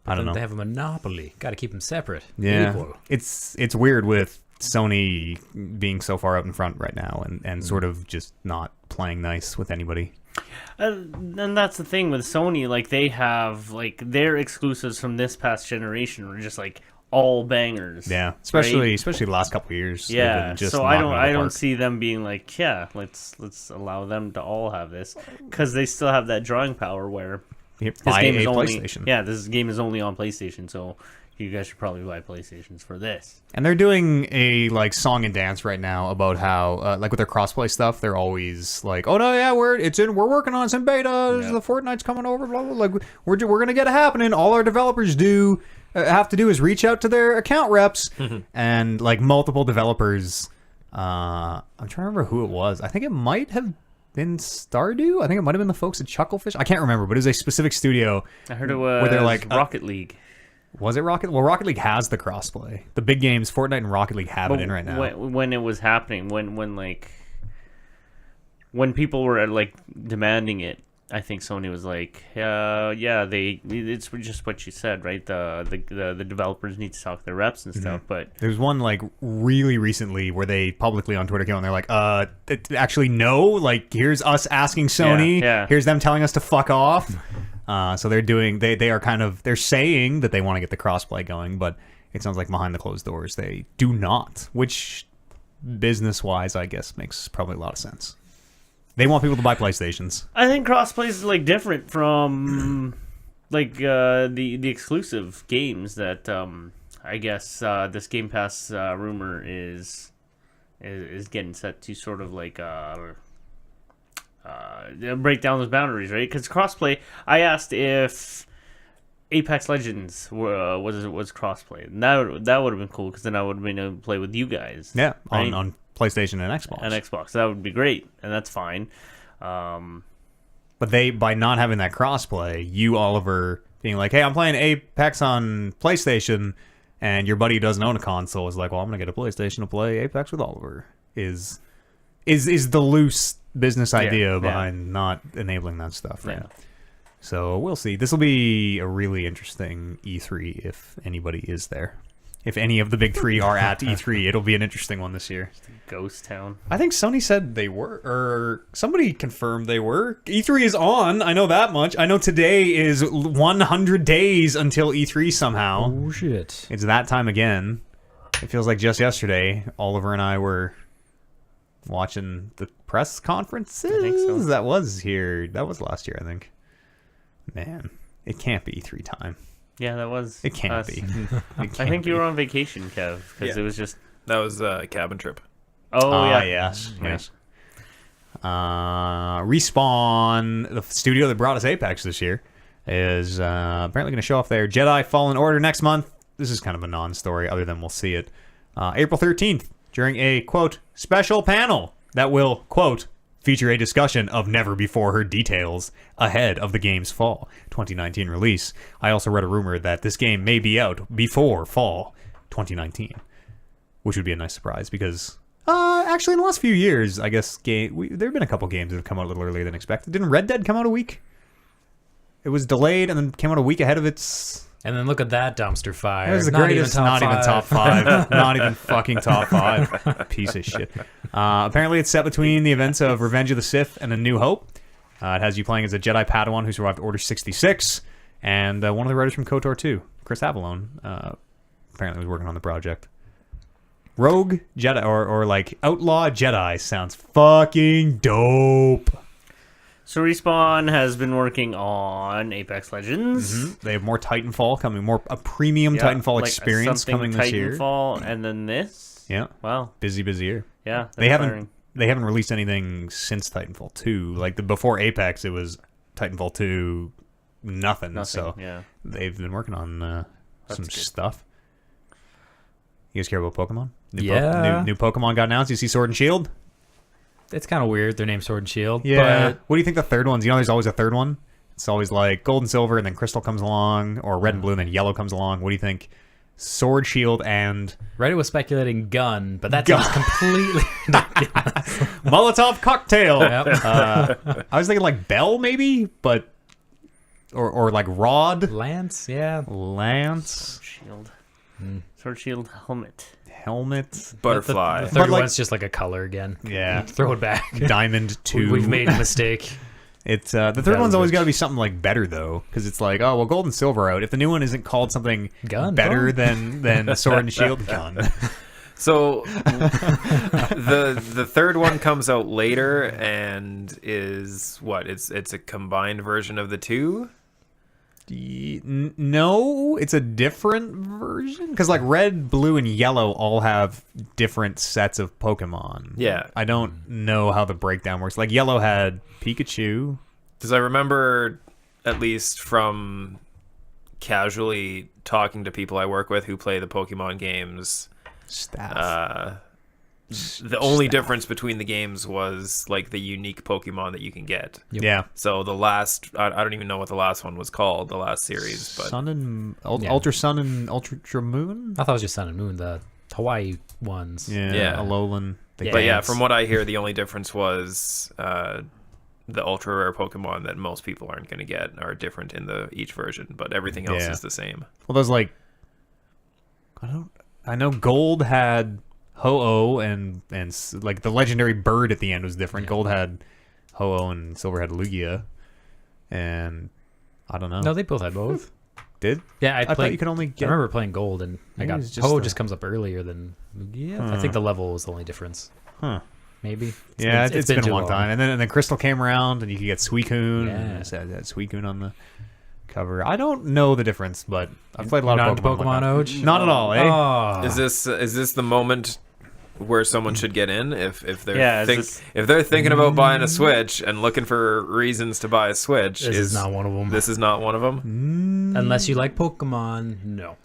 I don't know. They have a monopoly. Got to keep them separate. Yeah, Equal. it's weird with Sony being so far out in front right now and sort of just not playing nice with anybody. And that's the thing with Sony. Like they have like their exclusives from this past generation were just like all bangers. Yeah, especially the last couple of years. They've Yeah, been just so I knocking it out of the don't park. see them being like, yeah, let's allow them to all have this, because they still have that drawing power where You this buy game a is only PlayStation. yeah, this game is only on PlayStation, so you guys should probably buy PlayStations for this. And they're doing a like song and dance right now about how like with their crossplay stuff, they're always like, oh no, yeah, we're working on some betas. Yeah. The Fortnite's coming over. Blah blah. Like we're gonna get it happening. All our developers have to do is reach out to their account reps and like multiple developers. I'm trying to remember who it was. I think it might have been Stardew. I think it might have been the folks at Chucklefish. I can't remember, but it was a specific studio. I heard it was where they're like Rocket League. Was it Rocket? Well, Rocket League has the crossplay. The big games, Fortnite and Rocket League, have it in right now. When it was happening, when people were like demanding it, I think Sony was like, it's just what you said, right? The developers need to talk to their reps and stuff. But There's one like really recently where they publicly on Twitter came and they're like, actually no, like here's us asking Sony, Yeah. here's them telling us to fuck off. So they're doing, they are kind of, they're saying that they want to get the crossplay going, but it sounds like behind the closed doors they do not, which business wise I guess makes probably a lot of sense. They want people to buy PlayStations. I think crossplay is like different from like the exclusive games that I guess this Game Pass rumor is getting set to sort of like break down those boundaries, right? Because crossplay, I asked if Apex Legends was crossplay, and that would have been cool because then I would have been able to play with you guys. Yeah, right? on PlayStation and Xbox. And Xbox, that would be great, and that's fine. But by not having that crossplay, you, Oliver, being like, hey, I'm playing Apex on PlayStation, and your buddy who doesn't own a console is like, well, I'm going to get a PlayStation to play Apex with Oliver, is the loose business idea behind not enabling that stuff, right? Yeah. So we'll see. This will be a really interesting E3 if anybody is there. If any of the big three are at E3, it'll be an interesting one this year. Ghost Town. I think Sony said they were, or somebody confirmed they were. E3 is on. I know that much. I know today is 100 days until E3 somehow. Oh, shit. It's that time again. It feels like just yesterday, Oliver and I were watching the press conferences. I think so. That was here. That was last year, I think. Man, it can't be E3 time. Yeah, that was. It can't us. be. It I can't think you be. were on vacation, Kev, because Yeah. it was just. That was a cabin trip. Oh yeah. Yes. Right. Yes. Respawn, the studio that brought us Apex this year, is apparently going to show off their Jedi Fallen Order next month. This is kind of a non-story, other than we'll see it April 13th during a quote special panel that will, quote, feature a discussion of never-before-heard details ahead of the game's fall 2019 release. I also read a rumor that this game may be out before fall 2019, which would be a nice surprise because, actually, in the last few years, I guess there have been a couple games that have come out a little earlier than expected. Didn't Red Dead come out a week? It was delayed and then came out a week ahead of its... And then look at that dumpster fire. It was the greatest, not even top five. Not even fucking top five. Piece of shit. Apparently, it's set between the events of Revenge of the Sith and A New Hope. It has you playing as a Jedi Padawan who survived Order 66, and one of the writers from KOTOR 2, Chris Avallone, apparently was working on the project. Rogue Jedi, or like Outlaw Jedi sounds fucking dope. So Respawn has been working on Apex Legends. Mm-hmm. They have more Titanfall coming, a premium Titanfall like experience coming this year. Titanfall, and then this. Yeah. Wow. Busy year. Yeah. They haven't released anything since Titanfall 2. Like before Apex, it was Titanfall 2, nothing. So yeah. they've been working on some good. stuff. You guys care about Pokemon? New Pokemon got announced. You see Sword and Shield? It's kind of weird. Their name's Sword and Shield. Yeah. But What do you think the third one's? You know, there's always a third one. It's always like Gold and Silver, and then Crystal comes along, or Red and Blue, and then Yellow comes along. What do you think? Sword, Shield, and Reddit was speculating Gun, but that sounds completely ridiculous. Molotov Cocktail. Yep. I was thinking like Bell, maybe, but or like Rod, Lance, yeah. Lance, Shield. Sword Shield helmet, Butterfly. The third But, like- one's just like a color again. yeah, Throw it back. Diamond 2. We've made a mistake. It's the third one's always got to be something like better though, because it's like, oh well, Gold and Silver out. If the new one isn't called something Gun, better than Sword and Shield, Gun. So the third one comes out later and is what? It's a combined version of the two. No, it's a different version because like Red, Blue, and Yellow all have different sets of Pokemon. Yeah. I don't know how the breakdown works. Like Yellow had Pikachu. Because I remember, at least from casually talking to people I work with who play the Pokemon games, Staff. the only difference between the games was like the unique Pokemon that you can get. Yep. Yeah. So the last, I don't even know what the last one was called, the last series, but Sun and Yeah. Ultra Sun and Ultra Moon. I thought it was just Sun and Moon, the Hawaii ones. Yeah. Alolan. but yeah, from what I hear, the only difference was the ultra rare Pokemon that most people aren't going to get are different in each version, but everything else is the same. Well, there's like, I know Gold had Ho-Oh and like the legendary bird at the end was different. Yeah. Gold had Ho-Oh and Silver had Lugia, and I don't know. No, they both had both. Did? Yeah, I thought you could only I get. remember playing Gold, and I Maybe got it's just Ho the- just comes up earlier than I think the level was the only difference. Huh. Maybe. Yeah, it's been a too long time. And then Crystal came around, and you could get Suicune. Yeah. And it had Suicune on the cover. I don't know the difference, but I've played a lot Not of into Pokemon. Pokemon Oj? Not at all, eh? Oh. Is this the moment where someone should get in if they're is if they're thinking about buying a Switch and looking for reasons to buy a Switch? This is not one of them. This is not one of them. Unless you like Pokemon, no.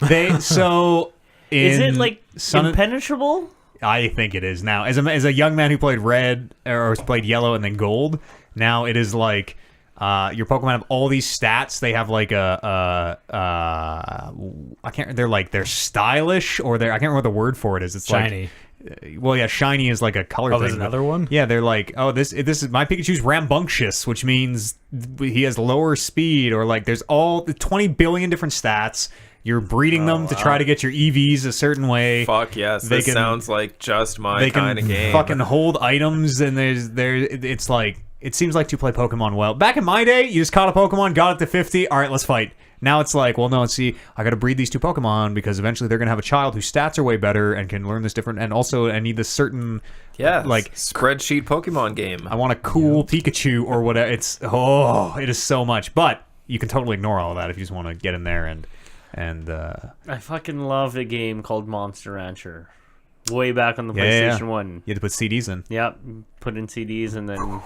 Is it like Sun impenetrable? I think it is now. As a young man who played Red or played Yellow and then Gold, now it is like your Pokemon have all these stats. They have like they're stylish or I can't remember what the word for it is. It's Shiny. Like, shiny is like a color thing. There's another one? Yeah, they're like, this is my Pikachu's rambunctious, which means he has lower speed, or like there's all the 20 billion different stats. You're breeding them to try to get your EVs a certain way. Fuck yes, this sounds like just my kind of game. Fucking hold items, and it's like it seems like to play Pokemon well. Back in my day, you just caught a Pokemon, got it to 50. All right, let's fight. Now it's like, well, no, see, I got to breed these two Pokemon because eventually they're gonna have a child whose stats are way better and can learn this different, and also I need this certain like spreadsheet Pokemon game. I want a cool Pikachu or whatever. It is so much, but you can totally ignore all of that if you just want to get in there and. I fucking love a game called Monster Rancher. Way back on the Yeah. PlayStation 1. You had to put CDs in. Yep, put in CDs and then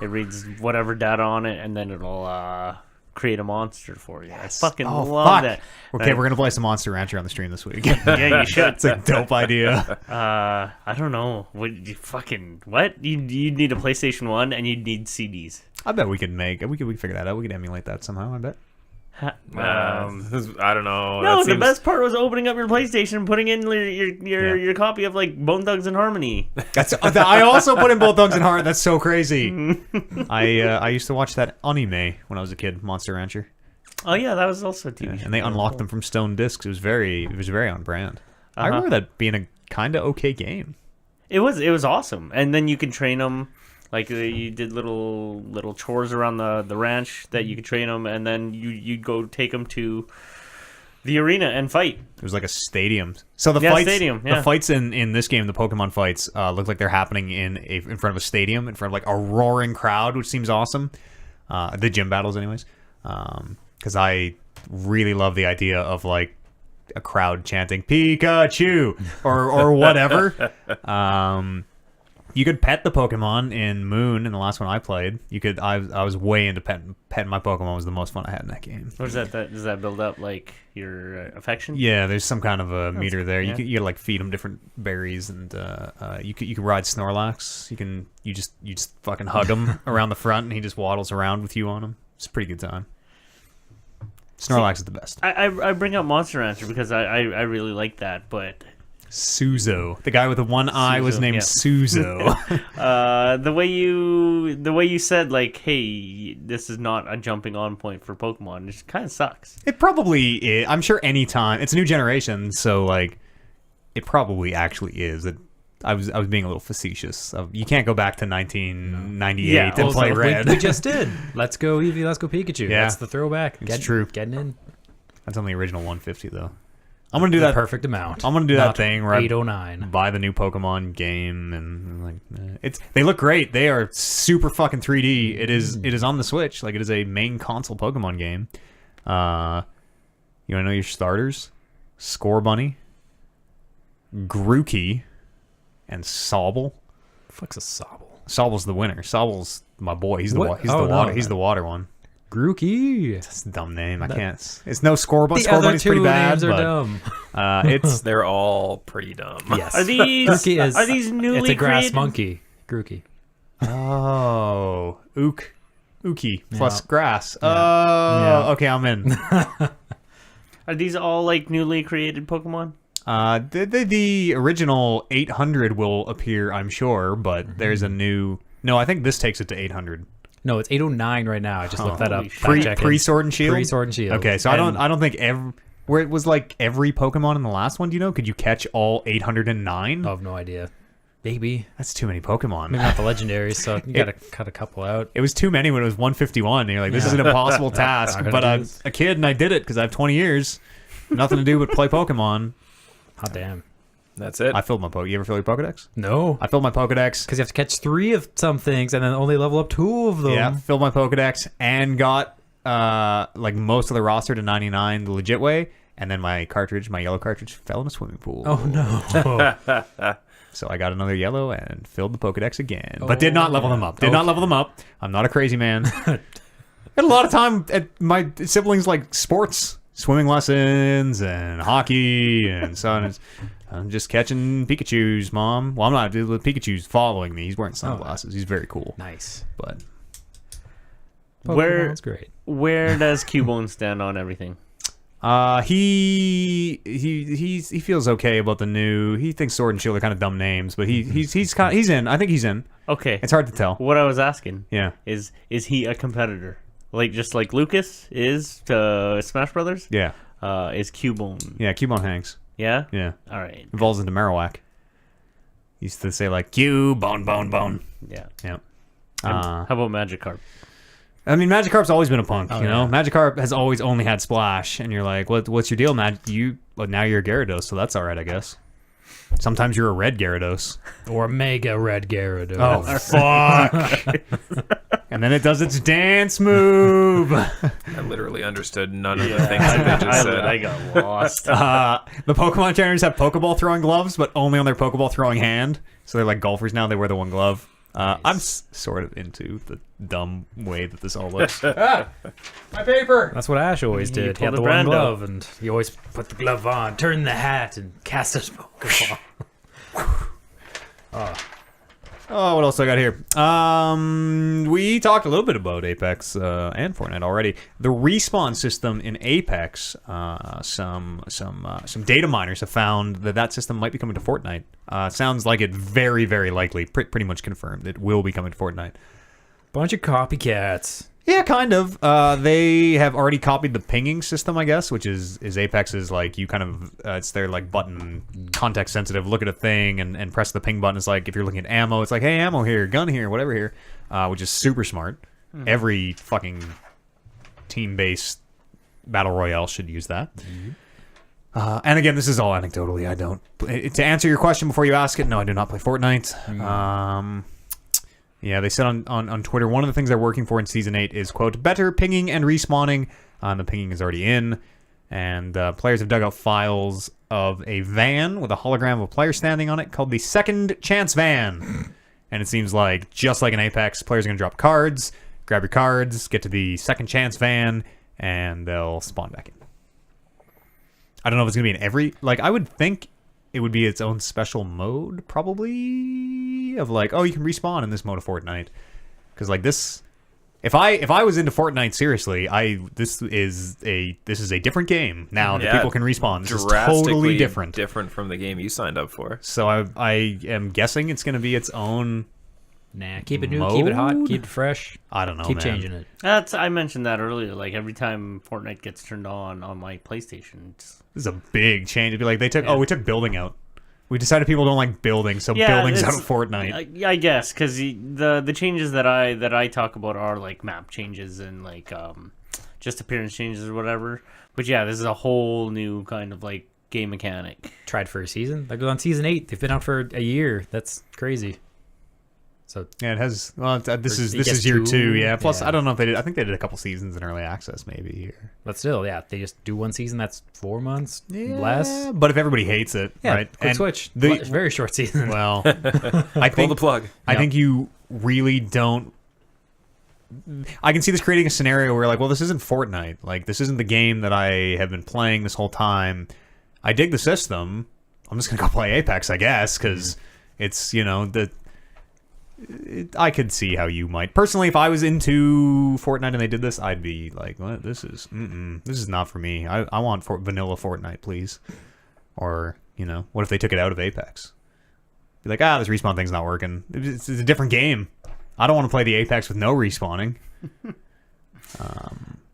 it reads whatever data on it, and then it'll create a monster for you. Yes. I fucking Oh, love fuck. that. Okay, we're gonna play some Monster Rancher on the stream this week. Yeah, you should. It's a dope idea. I don't know. What you need a PlayStation 1 and you'd need CDs. I bet we could figure that out. We could emulate that somehow. I bet. I don't know. No, That the seems- best part was opening up your PlayStation and putting in your copy of like Bone Thugs and Harmony. That's. I also put in both Thugs and Heart. That's so crazy. I used to watch that anime when I was a kid, Monster Rancher, Oh yeah, that was also a TV show. and they unlocked them from stone discs. It was very on brand. I remember that being a kind of okay game. It was awesome, and then you could train them. Like you did little chores around the ranch that you could train them, and then you'd go take them to the arena and fight. It was like a stadium. So the fights in this game, the Pokemon fights, look like they're happening in front of a stadium, in front of like a roaring crowd, which seems awesome. The gym battles, anyways, because I really love the idea of like a crowd chanting Pikachu or whatever. You could pet the Pokemon in Moon in the last one I played. You could. I was way into petting my Pokemon. Was the most fun I had in that game. What is that? Does that build up like your affection? Yeah, there's some kind of a meter there. Yeah. You like feed them different berries, and you can ride Snorlax. You just fucking hug him around the front, and he just waddles around with you on him. It's a pretty good time. Snorlax is the best. I bring up Monster Rancher because I really like that, but Suzo, the guy with the one eye, was Suzo, named yeah. Suzo. the way you said like, hey, this is not a jumping on point for Pokemon, it kind of sucks. It probably is. I'm sure anytime it's a new generation, so like it probably actually is. I was being a little facetious. You can't go back to 1998 Yeah, and play Also, Red. We just did. Let's go Eevee, let's go Pikachu. Yeah. That's the throwback. It's true. Getting in. That's on the original 150 though. I'm gonna do The that. perfect amount. I'm gonna do that Not thing where I 809. buy the new Pokemon game and like they look great. They are super fucking 3D. It is on the Switch. Like it is a main console Pokemon game. You wanna know your starters? Scorbunny, Grookey, and Sobble. Fuck's a Sobble? Sobble's the winner. Sobble's my boy. He's the What? he's Oh, the water. no. He's the water one. Grookey. That's a dumb name. I can't. It's no Scorbunny. The other Scorbunny's pretty two bad. names are but, dumb. It's They're all pretty dumb. Yes. Are these Grookey is. are these newly It's a grass created? monkey. Grookey. oh Ookie plus Yeah. grass. Oh, Yeah. okay, I'm in. Are these all like newly created Pokemon? The original 800 will appear, I'm sure, but there's a new. No, I think this takes it to 800. No, it's 809 right now. I just looked that up. Holy shit. Pre Sword and Shield. Pre Sword and Shield. Okay, so I don't think where it was like every Pokemon in the last one. Do you know? Could you catch all 809? I have no idea. Maybe. That's too many Pokemon. Maybe not the legendaries, so you gotta cut a couple out. It was too many when it was 151. And you're like, this is an impossible task. Not gonna But do I'm this. a kid and I did it because I have 20 years. Nothing to do but play Pokemon. Hot damn. That's it. I filled my Pokedex. You ever fill your Pokedex? No. I filled my Pokedex. Because you have to catch 3 of some things and then only level up 2 of them. Yeah, filled my Pokedex and got like most of the roster to 99 the legit way. And then my yellow cartridge, fell in a swimming pool. Oh, no. So I got another yellow and filled the Pokedex again. But did not level them up. Did not level them up. I'm not a crazy man. Had a lot of time at my siblings like sports, swimming lessons and hockey and so on. I'm just catching Pikachus, Mom. Well, I'm not. The Pikachu's following me. He's wearing sunglasses. He's very cool. Nice. But Pokemon's great. Where does Cubone stand on everything? he feels okay about the new. He thinks Sword and Shield are kind of dumb names, but he's in. I think he's in. Okay. It's hard to tell. What I was asking Yeah. is he a competitor? Like just like Lucas is to Smash Brothers? Yeah. Is Cubone? Yeah. Cubone hangs. Yeah? Yeah. All right. Evolves into Marowak. Used to say like Cubone, bone. Yeah. Yeah. How about Magikarp? I mean, Magikarp's always been a punk, you know? yeah. Magikarp has always only had Splash, and you're like, what's your deal, Well, now you're a Gyarados, so that's all right, I guess. Sometimes you're a red Gyarados. Or Mega Red Gyarados. Oh, fuck. And then it does its dance move. I literally understood none of the things that they just said. I got lost. The Pokemon trainers have Pokeball throwing gloves, but only on their Pokeball throwing hand. So they're like golfers now, they wear the one glove. I'm sort of into the dumb way that this all looks. My paper. That's what Ash always did. He had pulled the a one Brando. glove, and he always put the glove on, turn the hat, and cast a Pokeball. Oh, what else I got here? We talked a little bit about Apex and Fortnite already. The respawn system in Apex, some data miners have found that system might be coming to Fortnite. Sounds like it very, very likely, pretty much confirmed. It will be coming to Fortnite. Bunch of copycats. Yeah, kind of. They have already copied the pinging system, I guess, which is Apex's, like, you kind of, it's their, like, button, context sensitive, look at a thing and press the ping button. It's like, if you're looking at ammo, it's like, hey, ammo here, gun here, whatever here, which is super smart. Every fucking team-based battle royale should use that. And again, this is all anecdotally. I don't, to answer your question before you ask it, no, I do not play Fortnite. Yeah, they said on Twitter, one of the things they're working for in Season 8 is, quote, better pinging and respawning. The pinging is already in. And players have dug out files of a van with a hologram of a player standing on it called the Second Chance Van. And it seems like, just like in Apex, players are going to drop cards, grab your cards, get to the Second Chance Van, and they'll spawn back in. I don't know if it's going to be in every... Like, I would think it would be its own special mode, probably, of like, oh, you can respawn in this mode of Fortnite. Because like this, if I was into Fortnite seriously, this is a different game now that people can respawn. This is totally different from the game you signed up for. So I am guessing it's going to be its own. Nah, keep it new, keep it hot, keep it fresh. I don't know, keep man. changing it. I mentioned that earlier. Like every time Fortnite gets turned on my PlayStation, This is a big change. It'd be like we took building out. We decided people don't like building, so building's out of Fortnite. I guess because the changes that I talk about are like map changes and like just appearance changes or whatever. But yeah, this is a whole new kind of like game mechanic. Tried for a season. That goes on season 8. They've been out for a year. That's crazy. So yeah, it has. Well, this is year 2. Yeah. Plus, I don't know if they did. I think they did a couple seasons in early access, maybe here. But still, yeah, they just do one season. That's 4 months less. But if everybody hates it, right? Quick And switch. the- Very short season. Well, I Pull think the plug. I think you really don't. I can see this creating a scenario where, like, well, this isn't Fortnite. Like, this isn't the game that I have been playing this whole time. I dig the system. I'm just gonna go play Apex, I guess, because it's I could see how you might. Personally, if I was into Fortnite and they did this, I'd be like, what? This is not for me. I want vanilla Fortnite, please. Or, what if they took it out of Apex? Be like, this respawn thing's not working. It's a different game. I don't want to play the Apex with no respawning.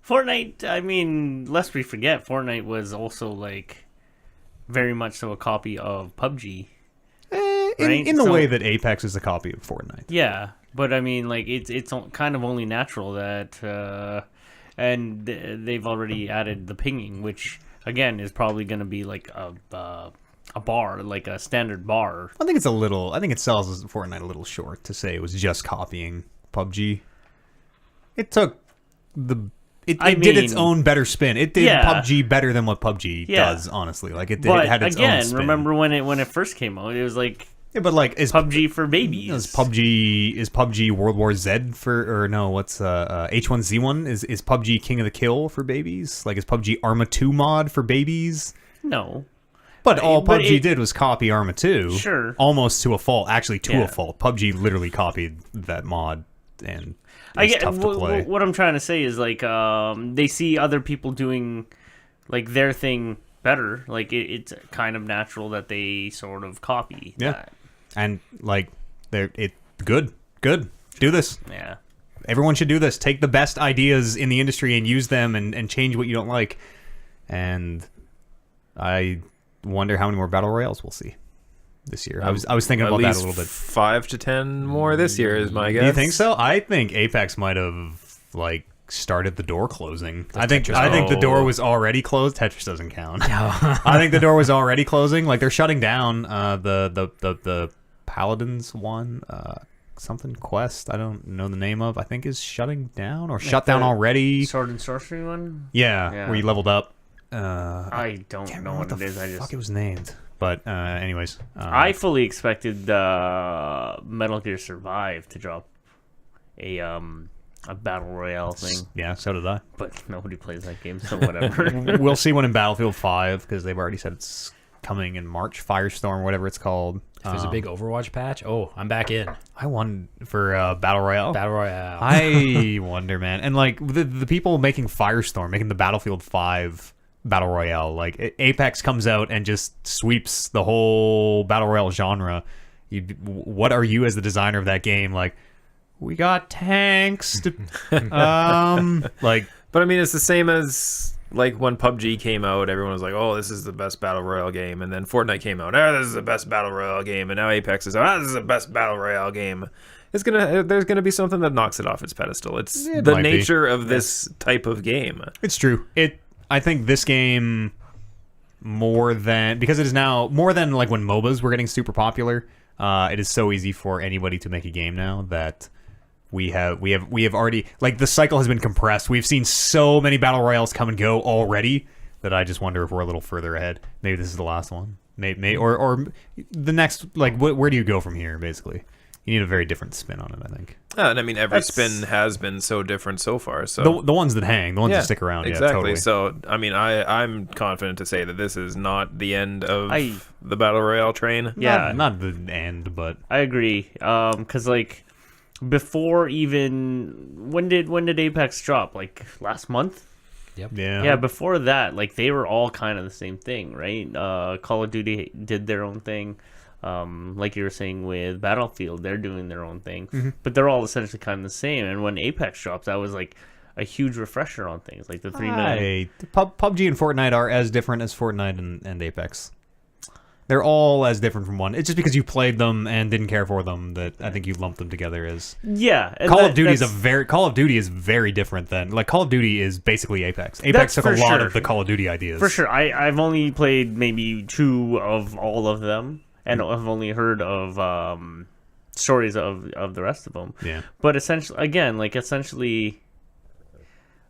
Fortnite, I mean, lest we forget, Fortnite was also like very much so a copy of PUBG. Right? In the way that Apex is a copy of Fortnite. Yeah, but I mean, like it's kind of only natural that, and they've already added the pinging, which again is probably going to be like a bar, like a standard bar. I think it sells Fortnite a little short to say it was just copying PUBG. It took It did its own better spin. It did PUBG better than what PUBG does, honestly. Like it had its own spin. Remember when it first came out? It was like. Yeah, but like is PUBG for babies? Is PUBG World War Z for, or no? What's H1Z1? Is PUBG King of the Kill for babies? Like is PUBG Arma 2 mod for babies? No. But all PUBG did was copy Arma 2. Sure. Almost to a fault. Actually, to a fault. PUBG literally copied that mod, and it's tough to play. What I'm trying to say is like they see other people doing like their thing better. Like it's kind of natural that they sort of copy that. And like good. Do this. Yeah. Everyone should do this. Take the best ideas in the industry and use them and change what you don't like. And I wonder how many more battle royales we'll see this year. I was thinking about that a little bit. 5 to 10 more this year is my guess. Do you think so? I think Apex might have like started the door closing. I think the door was already closed. Tetris doesn't count. I think the door was already closing. Like they're shutting down the Paladins one, something Quest. I don't know the name of. I think is shutting down or shut down already. Sword and Sorcery one. Yeah, where you leveled up. I don't Can't know remember what it is. I fuck just it was named. But anyways, I fully expected Metal Gear Survive to drop a battle royale thing, yeah, so did I. but nobody plays that game, so whatever. We'll see one in Battlefield 5 because they've already said it's coming in March. Firestorm, whatever it's called. If there's a big Overwatch patch, I'm back in. I won for Battle Royale. Battle Royale. I wonder, man. And like the people making Firestorm, making the Battlefield 5 Battle Royale, like Apex comes out and just sweeps the whole Battle Royale genre. What are you as the designer of that game? Like, we got tanks. Like, But I mean, it's the same as like when PUBG came out. Everyone was like, "Oh, this is the best battle royale game," and then Fortnite came out. "Oh, this is the best battle royale game," and now Apex is, "Oh, this is the best battle royale game." There's gonna be something that knocks it off its pedestal. It's It the might be. nature of this type of game. it's true. I think this game because it is now more than like when MOBAs were getting super popular. It is so easy for anybody to make a game now that we have already, like, the cycle has been compressed. We've seen so many battle royales come and go already that I just wonder if we're a little further ahead. Maybe this is the last one. Maybe or the next. Like, where do you go from here? Basically, you need a very different spin on it, I think. And I mean, every That's- spin has been so different so far. So The ones that hang, the ones that stick around. exactly. Yeah, totally. So I mean, I'm confident to say that this is not the end of I- the battle royale train. Yeah. not the end, but I agree. Because like before even when did Apex drop? Like last month? yeah, Yeah, before that, like they were all kind of the same thing, right? Call of Duty did their own thing. Like you were saying with Battlefield, they're doing their own thing, but they're all essentially kind of the same. And when Apex drops, that was like a huge refresher on things, like the 3-minute. PUBG and Fortnite are as different as Fortnite and Apex. They're all as different from one. It's just because you played them and didn't care for them that I think you lumped them together as Yeah, and Call of Duty that's- is very different than, like, Call of Duty is basically Apex. That's Apex took a for lot sure. of the Call of Duty ideas. for sure. I've only played maybe 2 of all of them, and I've only heard of stories of the rest of them. Yeah. But essentially,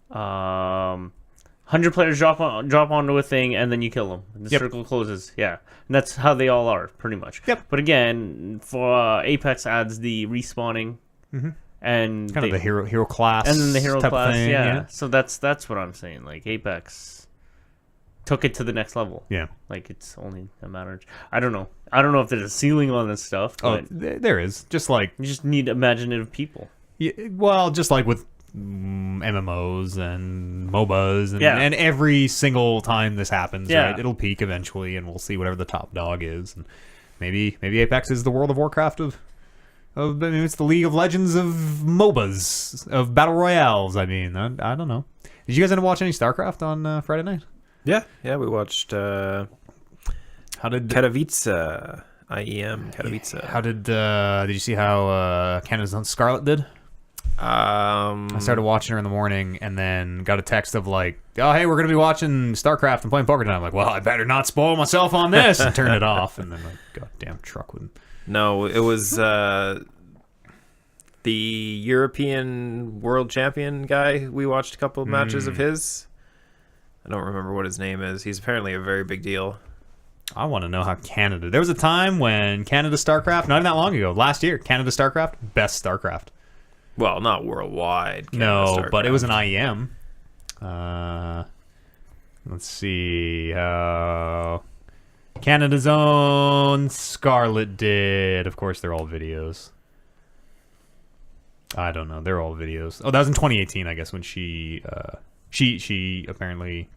100 players drop onto a thing, and then you kill them. The Yep. circle closes. Yeah, and that's how they all are, pretty much. Yep. But again, for Apex adds the respawning, and Kind of the hero class. and then the hero type of class. thing, Yeah. So that's what I'm saying. Like Apex took it to the next level. Yeah. Like it's only a matter of, I don't know if there's a ceiling on this stuff, Oh, but there is. Just like, you just need imaginative people. well, just like with MMOs and MOBAs and, Yeah. and every single time this happens, Yeah. right? It'll peak eventually, and we'll see whatever the top dog is. And maybe Apex is the World of Warcraft of maybe it's the League of Legends of MOBAs, of battle royales. I mean, I don't know. Did you guys end up watching any StarCraft on Friday night? Yeah, we watched How did Katowice, IEM Katowice. How did you see how Canada's own Scarlet did? I started watching her in the morning and then got a text of like, "Oh, hey, we're gonna be watching StarCraft and playing poker tonight." I'm like, "Well, I better not spoil myself on this," and turn it off. And then like, goddamn truck with. No, it was the European World Champion guy. We watched a couple of matches of his. I don't remember what his name is. He's apparently a very big deal. I want to know how Canada. There was a time when Canada StarCraft, not even that long ago, last year, Canada StarCraft, best StarCraft. Well, not worldwide. No, but it was an StarCraft. IEM. Let's see how Canada's own Scarlet did. Of course, they're all videos. I don't know. They're all videos. Oh, that was in 2018, I guess, when she apparently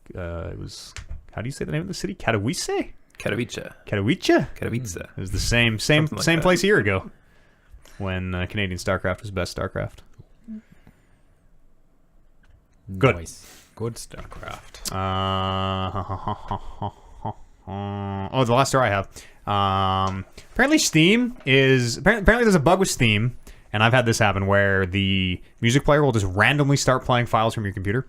it was. How do you say the name of the city? Katowice. Katowice. Katowice. Katowice. It was the same Something like that. place a year ago when Canadian StarCraft was best StarCraft. Good. Nice. Good StarCraft. Oh, the last story I have. Apparently Steam is... Apparently there's a bug with Steam, and I've had this happen where the music player will just randomly start playing files from your computer.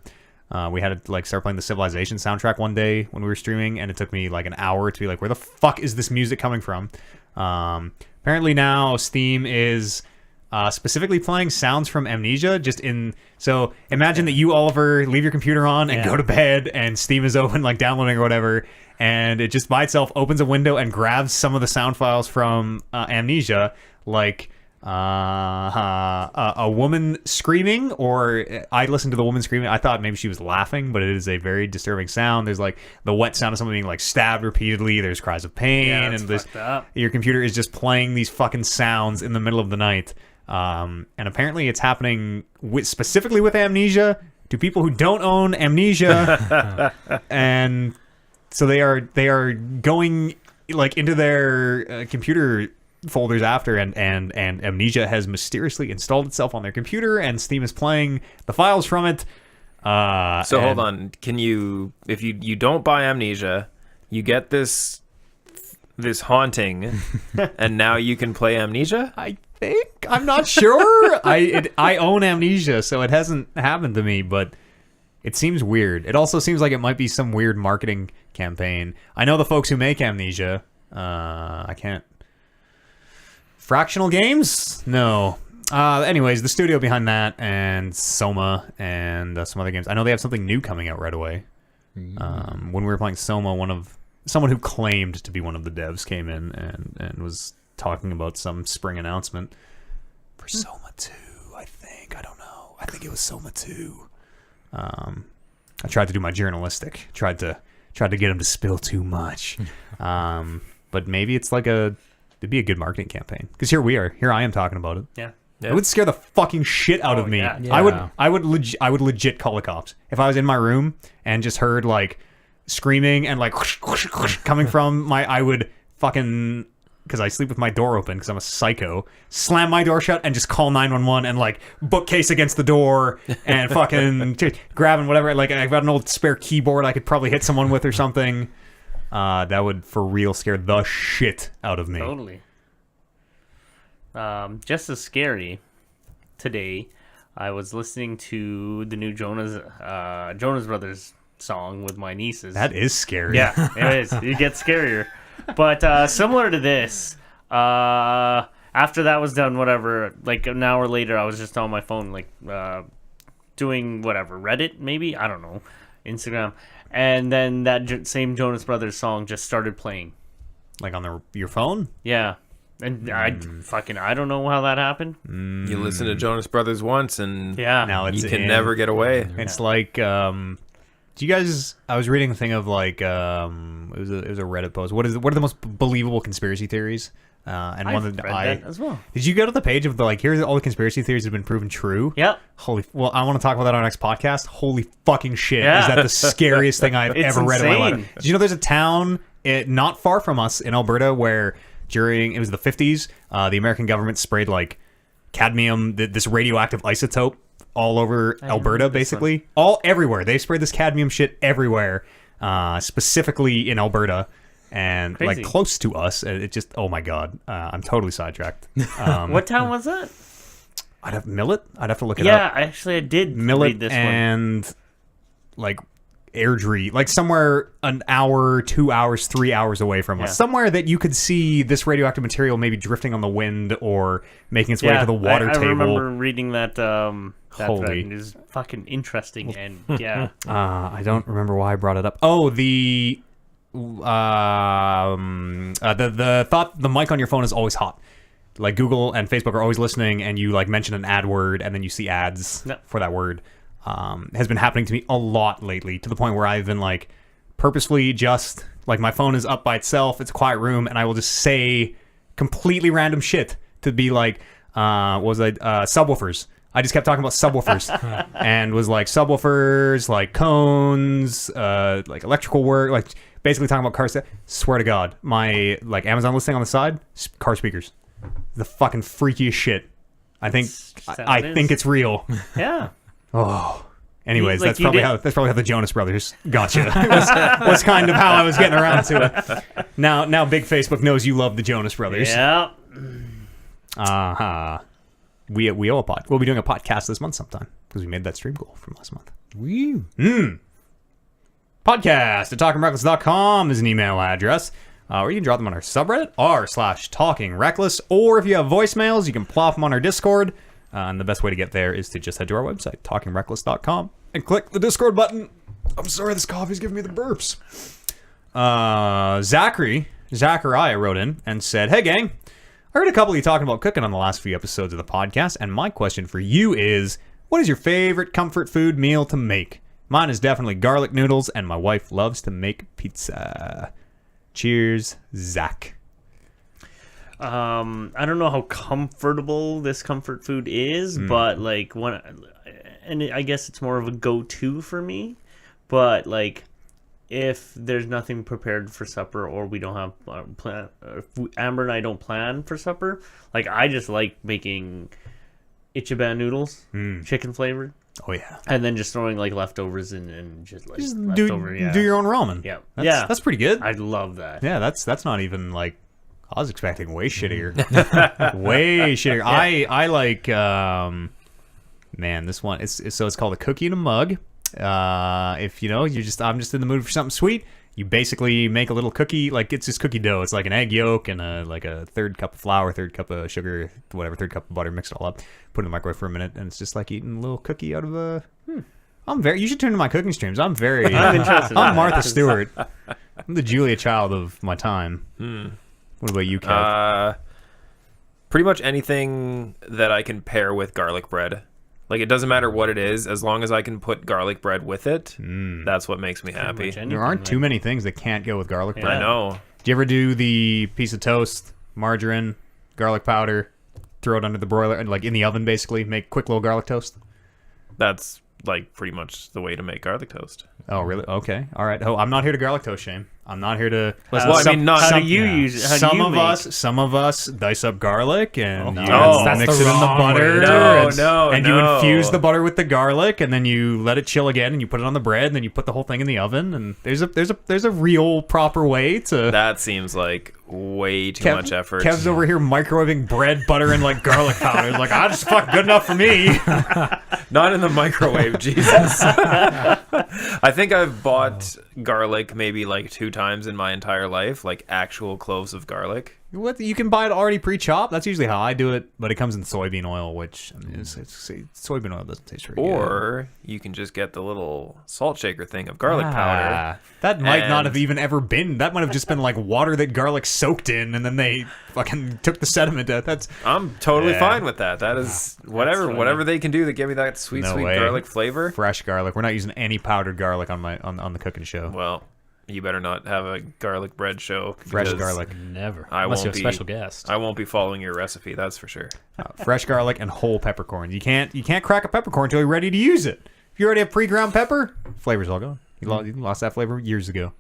We had to start playing the Civilization soundtrack one day when we were streaming, and it took me an hour to be like, where the fuck is this music coming from? Apparently now Steam is specifically playing sounds from Amnesia. So imagine that you, Oliver, leave your computer on and go to bed, and Steam is open, like downloading or whatever, and it just by itself opens a window and grabs some of the sound files from Amnesia, like a woman screaming, or I listened to the woman screaming. I thought maybe she was laughing, but it is a very disturbing sound. There's like the wet sound of someone being like stabbed repeatedly. There's cries of pain, and your computer is just playing these fucking sounds in the middle of the night. And apparently it's happening specifically with Amnesia to people who don't own Amnesia, and so they are going like into their computer folders after, and Amnesia has mysteriously installed itself on their computer, and Steam is playing the files from it. So hold on, can you, if you don't buy Amnesia, you get this haunting, and now you can play Amnesia? I think, I'm not sure. I own Amnesia, so it hasn't happened to me, but it seems weird. It also seems like it might be some weird marketing campaign. I know the folks who make Amnesia. I can't. Fractional Games? No. Anyways, the studio behind that, and Soma, and some other games. I know they have something new coming out right away. When we were playing Soma, someone who claimed to be one of the devs came in and was talking about some spring announcement for Soma 2, I think. I don't know. I think it was Soma 2. I tried to do my journalistic. Tried to get him to spill too much. But maybe it's like it'd be a good marketing campaign, because here we are. Here I am talking about it. Yeah. It would scare the fucking shit out of me. Yeah. I would legit call the cops if I was in my room and just heard like screaming and like coming from my. I would fucking, because I sleep with my door open because I'm a psycho, slam my door shut and just call 911 and like bookcase against the door and fucking grabbing whatever. Like I've got an old spare keyboard I could probably hit someone with or something. That would for real scare the shit out of me. Totally. Just as scary, today I was listening to the new Jonas Brothers song with my nieces. That is scary. Yeah, it is. It gets scarier. But similar to this, after that was done, whatever, like an hour later, I was just on my phone, like doing whatever, Reddit maybe? I don't know. Instagram. And then that same Jonas Brothers song just started playing. Like on your phone? Yeah. And I don't know how that happened. You listen to Jonas Brothers once, and Now you can never get away. It's like, do you guys? I was reading a thing of like, it was a Reddit post. What are the most believable conspiracy theories? And I've one that read that as well. Did you go to the page of the like? Here's all the conspiracy theories that have been proven true. Yep. Well, I want to talk about that on our next podcast. Holy fucking shit! Yeah. Is that the scariest thing I've ever read in my insane. life? Did you know there's a town not far from us in Alberta where it was the 50s, the American government sprayed like cadmium, this radioactive isotope all over Alberta, basically. Everywhere. They sprayed this cadmium shit everywhere, specifically in Alberta. And Crazy. like close to us, it just, oh my god, I'm totally sidetracked. What town was that? I'd have Millet. I'd have to look it Yeah, up. actually, I did Millet read this one. and like Airdrie, like somewhere an hour, 2 hours, 3 hours away from us, somewhere that you could see this radioactive material maybe drifting on the wind or making its way to the water I table. I remember reading that. That Holy. thread, and it was fucking interesting, and yeah. I don't remember why I brought it up. Oh, the thought the mic on your phone is always hot. Like Google and Facebook are always listening, and you like mention an ad word, and then you see ads for that word. Has been happening to me a lot lately, to the point where I've been like purposefully just like my phone is up by itself, it's a quiet room, and I will just say completely random shit to be like, subwoofers. I just kept talking about subwoofers and was like subwoofers, like cones, like electrical work, like basically talking about cars. Swear to God, my like Amazon listing on the side, car speakers, the fucking freakiest shit. I think it's real. Yeah. Oh. Anyways, Like that's probably how the Jonas Brothers got you. was kind of how I was getting around to it. Now big Facebook knows you love the Jonas Brothers. Yeah. We owe a pod. We'll be doing a podcast this month sometime because we made that stream goal from last month. Woo. Podcast at talkingreckless.com is an email address. Or you can drop them on our subreddit, r/talkingreckless. Or if you have voicemails, you can plop them on our Discord. And the best way to get there is to just head to our website, talkingreckless.com, and click the Discord button. I'm sorry, this coffee's giving me the burps. Zachariah wrote in and said, "Hey gang, I heard a couple of you talking about cooking on the last few episodes of the podcast, and my question for you is, what is your favorite comfort food meal to make? Mine is definitely garlic noodles, and my wife loves to make pizza. Cheers, Zach." I don't know how comfortable this comfort food is, but like I guess it's more of a go-to for me. But like, if there's nothing prepared for supper, or we don't have Amber and I don't plan for supper, like I just like making Ichiban noodles, chicken flavored. Oh yeah, and then just throwing like leftovers in and just like just leftover, do your own ramen. Yeah, That's pretty good. I love that. Yeah, that's not even like, I was expecting way shittier. Way shittier. Yeah. I like man, this one it's called a cookie in a mug. If I'm just in the mood for something sweet, you basically make a little cookie, like it's just cookie dough. It's like an egg yolk and a third cup of flour, third cup of sugar, whatever, third cup of butter, mix it all up, put it in the microwave for a minute, and it's just like eating a little cookie out of a you should tune to my cooking streams. I'm interested. I'm Martha Stewart. I'm the Julia Child of my time. What about you, Kev? Pretty much anything that I can pair with garlic bread. Like, it doesn't matter what it is, as long as I can put garlic bread with it, that's what makes me happy. There aren't too many things that can't go with garlic bread. I know. Do you ever do the piece of toast, margarine, garlic powder, throw it under the broiler, and like in the oven, basically, make quick little garlic toast? That's like pretty much the way to make garlic toast. Oh, really? Okay. All right. Oh, I'm not here to garlic toast shame. I'm not here to. How do you use it? Some of us dice up garlic and you that's mix the it in the wrong butter. way. And you infuse the butter with the garlic, and then you let it chill again, and you put it on the bread, and then you put the whole thing in the oven. And there's a real proper way to. That seems like way too much effort. Kev's over here microwaving bread, butter, and like garlic powder. Like, I just fuck good enough for me. Not in the microwave, Jesus. I think I've bought garlic maybe like 2 times in my entire life, like actual cloves of garlic. What, you can buy it already pre-chopped. That's usually how I do it, but it comes in soybean oil, which soybean oil doesn't taste very good. Or you can just get the little salt shaker thing of garlic powder. That might not have even ever been. That might have just been like water that garlic soaked in, and then they fucking took the sediment out. I'm totally fine with that. That is whatever they can do to give me that sweet garlic flavor. Fresh garlic. We're not using any powdered garlic on the cooking show. Well, you better not have a garlic bread show. Fresh garlic. Never. Unless you're a special guest. I won't be following your recipe, that's for sure. Fresh garlic and whole peppercorns. You can't crack a peppercorn until you're ready to use it. If you already have pre-ground pepper, flavor's all gone. You lost that flavor years ago.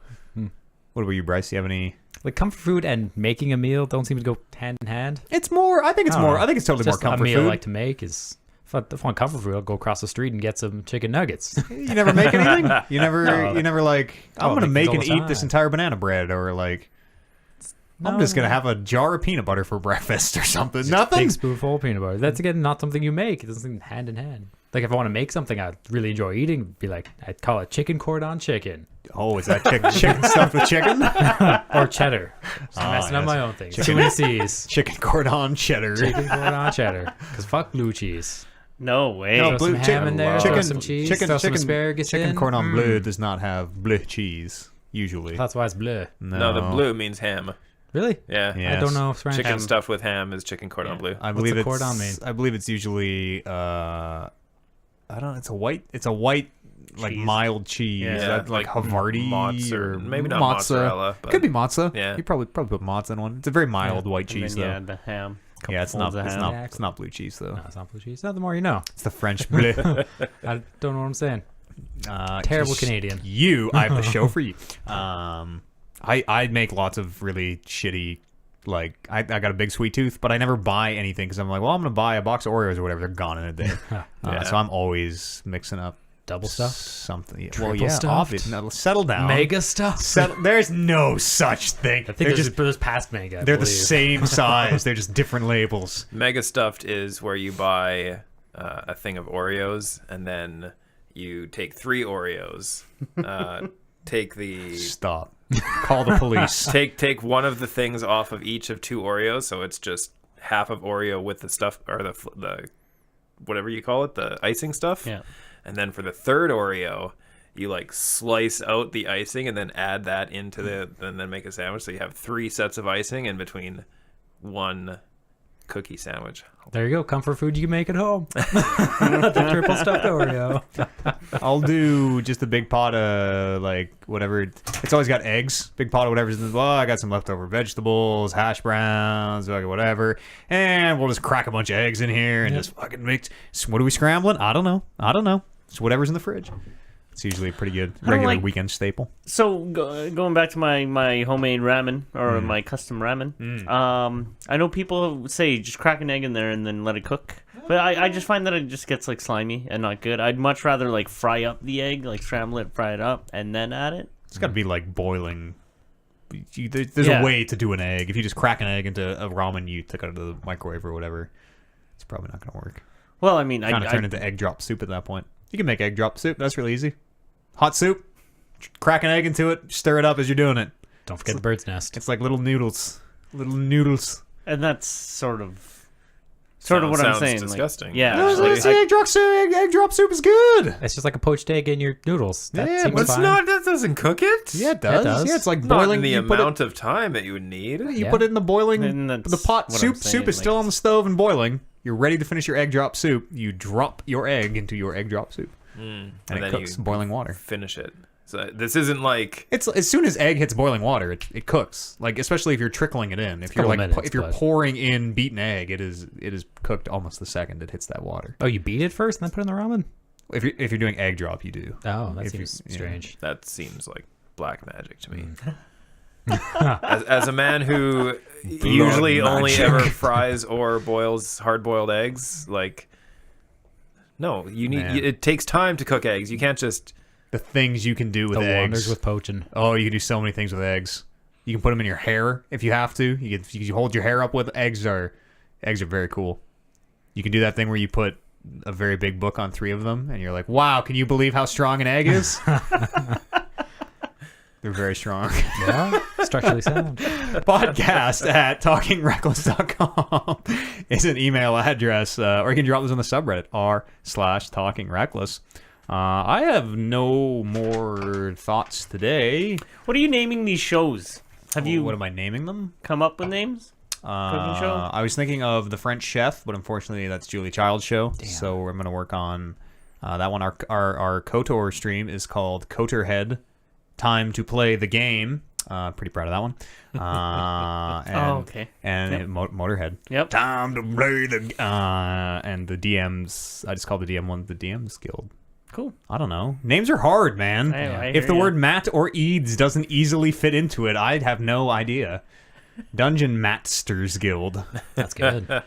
What about you, Bryce? Do you have any? Like, comfort food and making a meal don't seem to go hand in hand. It's more. I think it's totally more comfort a meal food. I like to make is. If I want comfort food, I'll go across the street and get some chicken nuggets. You never make anything? You never like, I'm going to make and eat time. this entire banana bread, or like, I'm just going to have a jar of peanut butter for breakfast or something. Nothing? Big spoonful of peanut butter. That's, again, not something you make. It doesn't seem hand in hand. Like, if I want to make something I really enjoy eating, it'd be like, I'd call it chicken cordon chicken. Oh, is that chicken stuffed with chicken? Or cheddar. I'm messing up my own things. Too many C's. Chicken cordon cheddar. Chicken cordon cheddar. Because fuck blue cheese. No way. Throw some ham in there, throw some cheese, throw some asparagus chicken in. cordon bleu does not have bleu cheese, usually. That's why it's bleu. No, the bleu means ham. Really? Yeah. Yes. I don't know if Chicken stuffed with ham is chicken cordon bleu. I believe What's the cordon mean? I believe it's usually I don't know, it's a white like cheese. Mild cheese. Yeah, Is that like Havarti mozza, or maybe not mozza. mozzarella. But Could be mozza. Yeah. You probably put mozza in one. It's a very mild white cheese though. Yeah, the ham. Yeah, it's not. Folds of It's ham. not. It's not blue cheese though. No, it's not blue cheese. No, the more you know. It's the French bleu. I don't know what I'm saying. Terrible Canadian. I have the show for you. I make lots of really shitty. Like I got a big sweet tooth, but I never buy anything because I'm like, well, I'm gonna buy a box of Oreos or whatever. They're gone in a day. So I'm always mixing up Double stuff? something. Triple stuffed? Obvious. No, settle down. Mega stuff? There's no such thing. I think there's past mega. I They're the believe. same size. They're just different labels. Mega stuffed is where you buy a thing of Oreos and then you take 3 Oreos, take the Stop. Call the police. Take one of the things off of each of 2 Oreos, so it's just half of Oreo with the stuff, or the whatever you call it, the icing stuff. Yeah. And then for the 3rd Oreo, you like slice out the icing and then add that into and then make a sandwich. So you have 3 sets of icing in between 1 cookie sandwich. There you go. Comfort food you can make at home. The triple stuffed Oreo. I'll do just a big pot of like whatever. It's always got eggs. Big pot of whatever's in the. Well, I got some leftover vegetables, hash browns, whatever, and we'll just crack a bunch of eggs in here and just fucking make. What are we scrambling? I don't know. It's whatever's in the fridge. It's usually a pretty good regular weekend staple. So going back to my homemade ramen or my custom ramen, I know people say just crack an egg in there and then let it cook, but I just find that it just gets like slimy and not good. I'd much rather like fry up the egg, like scramble it, fry it up, and then add it. It's got to be like boiling. There's a way to do an egg. If you just crack an egg into a ramen you took out of the microwave or whatever, it's probably not going to work. Well, I mean, Kind of turn into egg drop soup at that point. You can make egg drop soup. That's really easy. Hot soup, crack an egg into it, stir it up as you're doing it. Don't forget the bird's nest. It's like little noodles. Little noodles. and that's sort of what I'm Sounds saying. disgusting. Like, yeah, No, Actually, it's egg drop soup is good. It's just like a poached egg in your noodles. That Yeah, seems but It's fine. not. That doesn't cook it. Yeah, it does. does. Yeah, it's like Not boiling. in the you put amount of time that you would need. You Yeah. put it in the boiling. And that's The pot what I'm soup. saying, Soup is like- still on the stove and boiling. You're ready to finish your egg drop soup. You drop your egg into your egg drop soup, and it then cooks you boiling water. Finish it. So this isn't like It's as soon as egg hits boiling water, it cooks. Like especially if you're trickling it in. If you're couple like minutes, if you're but- pouring in beaten egg, it is cooked almost the second it hits that water. Oh, you beat it first and then put it in the ramen? If you're doing egg drop, you do. Oh, that If you- seems yeah. strange. that seems like black magic to me. as a man who usually only magic. ever fries or boils hard-boiled eggs, like no, you need. Man. It takes time to cook eggs. You can't just. The things you can do with The wonders eggs. with poaching. Oh, you can do so many things with eggs. You can put them in your hair if you have to. You hold your hair up with eggs. Are very cool. You can do that thing where you put a very big book on 3 of them, and you're like, "Wow, can you believe how strong an egg is?" They're very strong. Yeah, structurally sound. Podcast at talkingreckless.com is an email address, or you can drop this on the subreddit r/talkingreckless. I have no more thoughts today. What are you naming these shows? Have you What am I naming them? come up with names? Cooking show? I was thinking of The French Chef, but unfortunately that's Julie Child's show. So I'm going to work on that one. Our KOTOR stream is called KOTORhead, Time to Play the Game. Pretty proud of that one. And, okay. And Yep. Motorhead. Yep. Time to play the and the DMs. I just called the DM one the DMs Guild. Cool. I don't know. Names are hard, man. I If hear the ya. word Matt or Eads doesn't easily fit into it, I'd have no idea. Dungeon Matsters Guild. That's good. And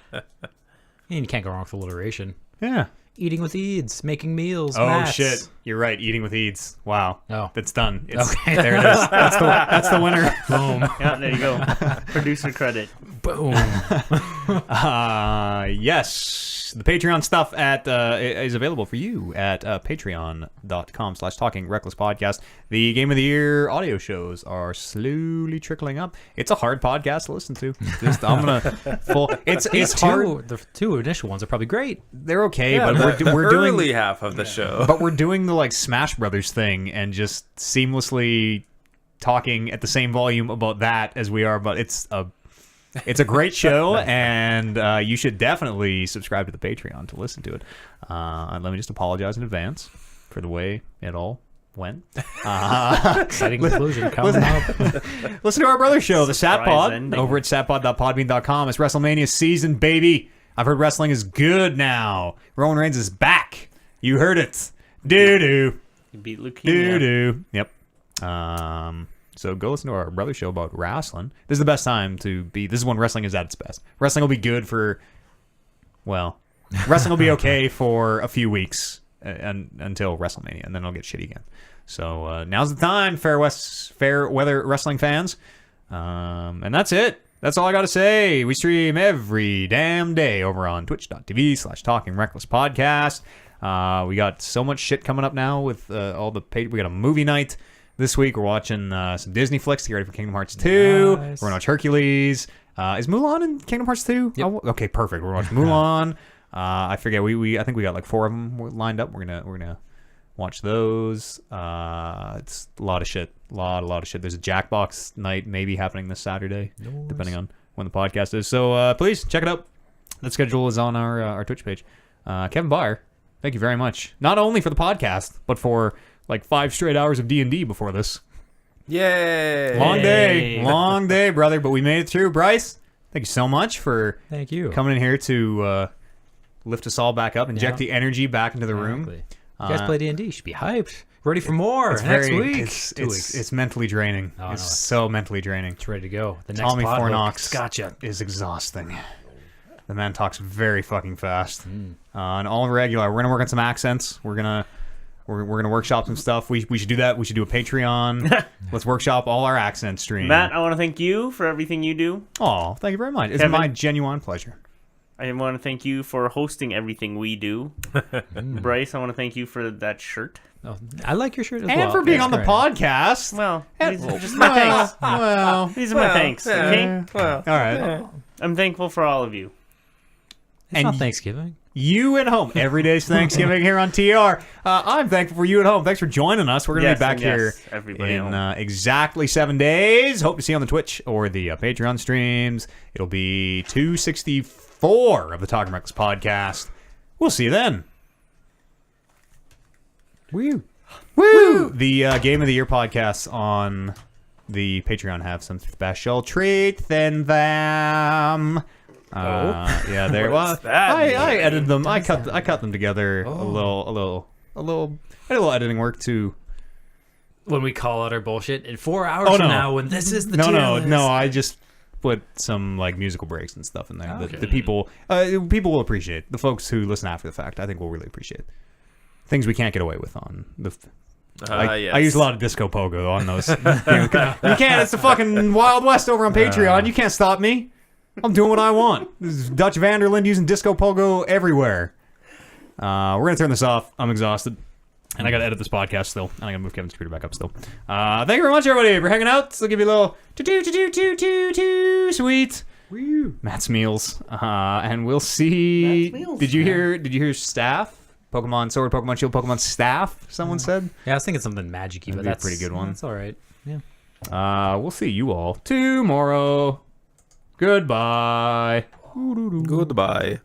you can't go wrong with alliteration. Yeah. Eating with Eads, making meals. Oh mats. shit! You're right. Eating with Eads. Wow. Oh. That's done. It's, Okay. There it is. That's the winner. Boom. Yeah, there you go. Producer credit. Boom. Yes. The Patreon stuff is available for you at patreon.com/talkingrecklesspodcast. The Game of the Year audio shows are slowly trickling up. It's a hard podcast to listen to. I'm gonna it's hard. The 2 initial ones are probably great. They're okay, Yeah, but the we're early doing half of the show. but we're doing the like Smash Brothers thing and just seamlessly talking at the same volume about that as we are. But it's a great show, and you should definitely subscribe to the Patreon to listen to it. And let me just apologize in advance for the way it all went. Exciting conclusion coming up. Listen to our brother show, the Sat Surprise Pod, ending. over at satpod.podbean.com. It's WrestleMania season, baby. I've heard wrestling is good now. Roman Reigns is back. You heard it. Doo-doo. You beat leukemia. Doo-doo. Yep. So go listen to our brother show about wrestling. This is the best time to be. This is when wrestling is at its best. Wrestling will be good for, well, wrestling will be okay for a few weeks until WrestleMania, and then it'll get shitty again. So now's the time, fair weather wrestling fans. And that's it. That's all I got to say. We stream every damn day over on twitch.tv/talkingrecklesspodcast. We got so much shit coming up now with all the we got a movie night. This week we're watching some Disney flicks to get ready for Kingdom Hearts 2. Nice. We're gonna watch Hercules. Is Mulan in Kingdom Hearts 2? Yep. Oh, okay, perfect. We're watching Mulan. I forget. I think we got like 4 of them lined up. We're gonna watch those. It's a lot of shit. A lot of shit. There's a Jackbox night maybe happening this Saturday, depending on when the podcast is. So please check it out. The schedule is on our Twitch page. Kevin Byer, thank you very much. Not only for the podcast, but for like 5 straight hours of D&D before this. Yay! Long day, brother. But we made it through. Bryce, thank you so much for Thank you. coming in here to lift us all back up, inject Yeah. the energy back into the room. Exactly. You guys play D&D. You should be hyped. Ready for more It's next very, week. It's, 2 weeks. it's mentally draining. Oh, it's no. so mentally draining. It's ready to go. The next Tommy pod hook. Fornox Gotcha. is exhausting. The man talks very fucking fast. And all regular. We're gonna work on some accents. We're gonna workshop some stuff. We should do that. We should do a Patreon. Let's workshop all our accent stream. Matt, I want to thank you for everything you do. Oh, thank you very much. It's Kevin? my genuine pleasure. I want to thank you for hosting everything we do. Bryce, I want to thank you for that shirt. Oh, I like your shirt as And well. for being That's on the great. podcast. Well, And- these are just my thanks. Well, These are my thanks, okay? Well, all right. I'm thankful for all of you. It's And not y- Thanksgiving. You at home. Every day's Thanksgiving here on TR. I'm thankful for you at home. Thanks for joining us. We're going to Yes, be back and here yes, everybody in at home. exactly 7 days. Hope to see you on the Twitch or the Patreon streams. It'll be 264 of the Talking Reckless podcast. We'll see you then. Woo. Woo! The Game of the Year podcasts on the Patreon have some special treat than them. Yeah, there. What Well, does that I mean? edited them. I cut them together a little. I did a little editing work too. When we call out our bullshit in 4 hours Oh, from no. now, when this is the No, tier no, list. no. I just put some like musical breaks and stuff in there. Okay. The people will appreciate. The folks who listen after the fact, I think, will really appreciate things we can't get away with on the. yes. I use a lot of disco pogo on those. You can't. It's the fucking Wild West over on Patreon. You can't stop me. I'm doing what I want. This is Dutch Vanderland using disco pogo everywhere. We're gonna turn this off. I'm exhausted, and I gotta edit this podcast still, and I gotta move Kevin's computer back up still. Thank you very much, everybody, for hanging out. So I'll give you a little sweet. Matt's meals, and we'll see. Matt's meals. Did you hear staff? Pokemon Sword, Pokemon Shield, Pokemon Staff. Someone said. Yeah, I was thinking something magic-y, That'd but be a that's pretty good one. That's all right. Yeah. We'll see you all tomorrow. Goodbye. Goodbye.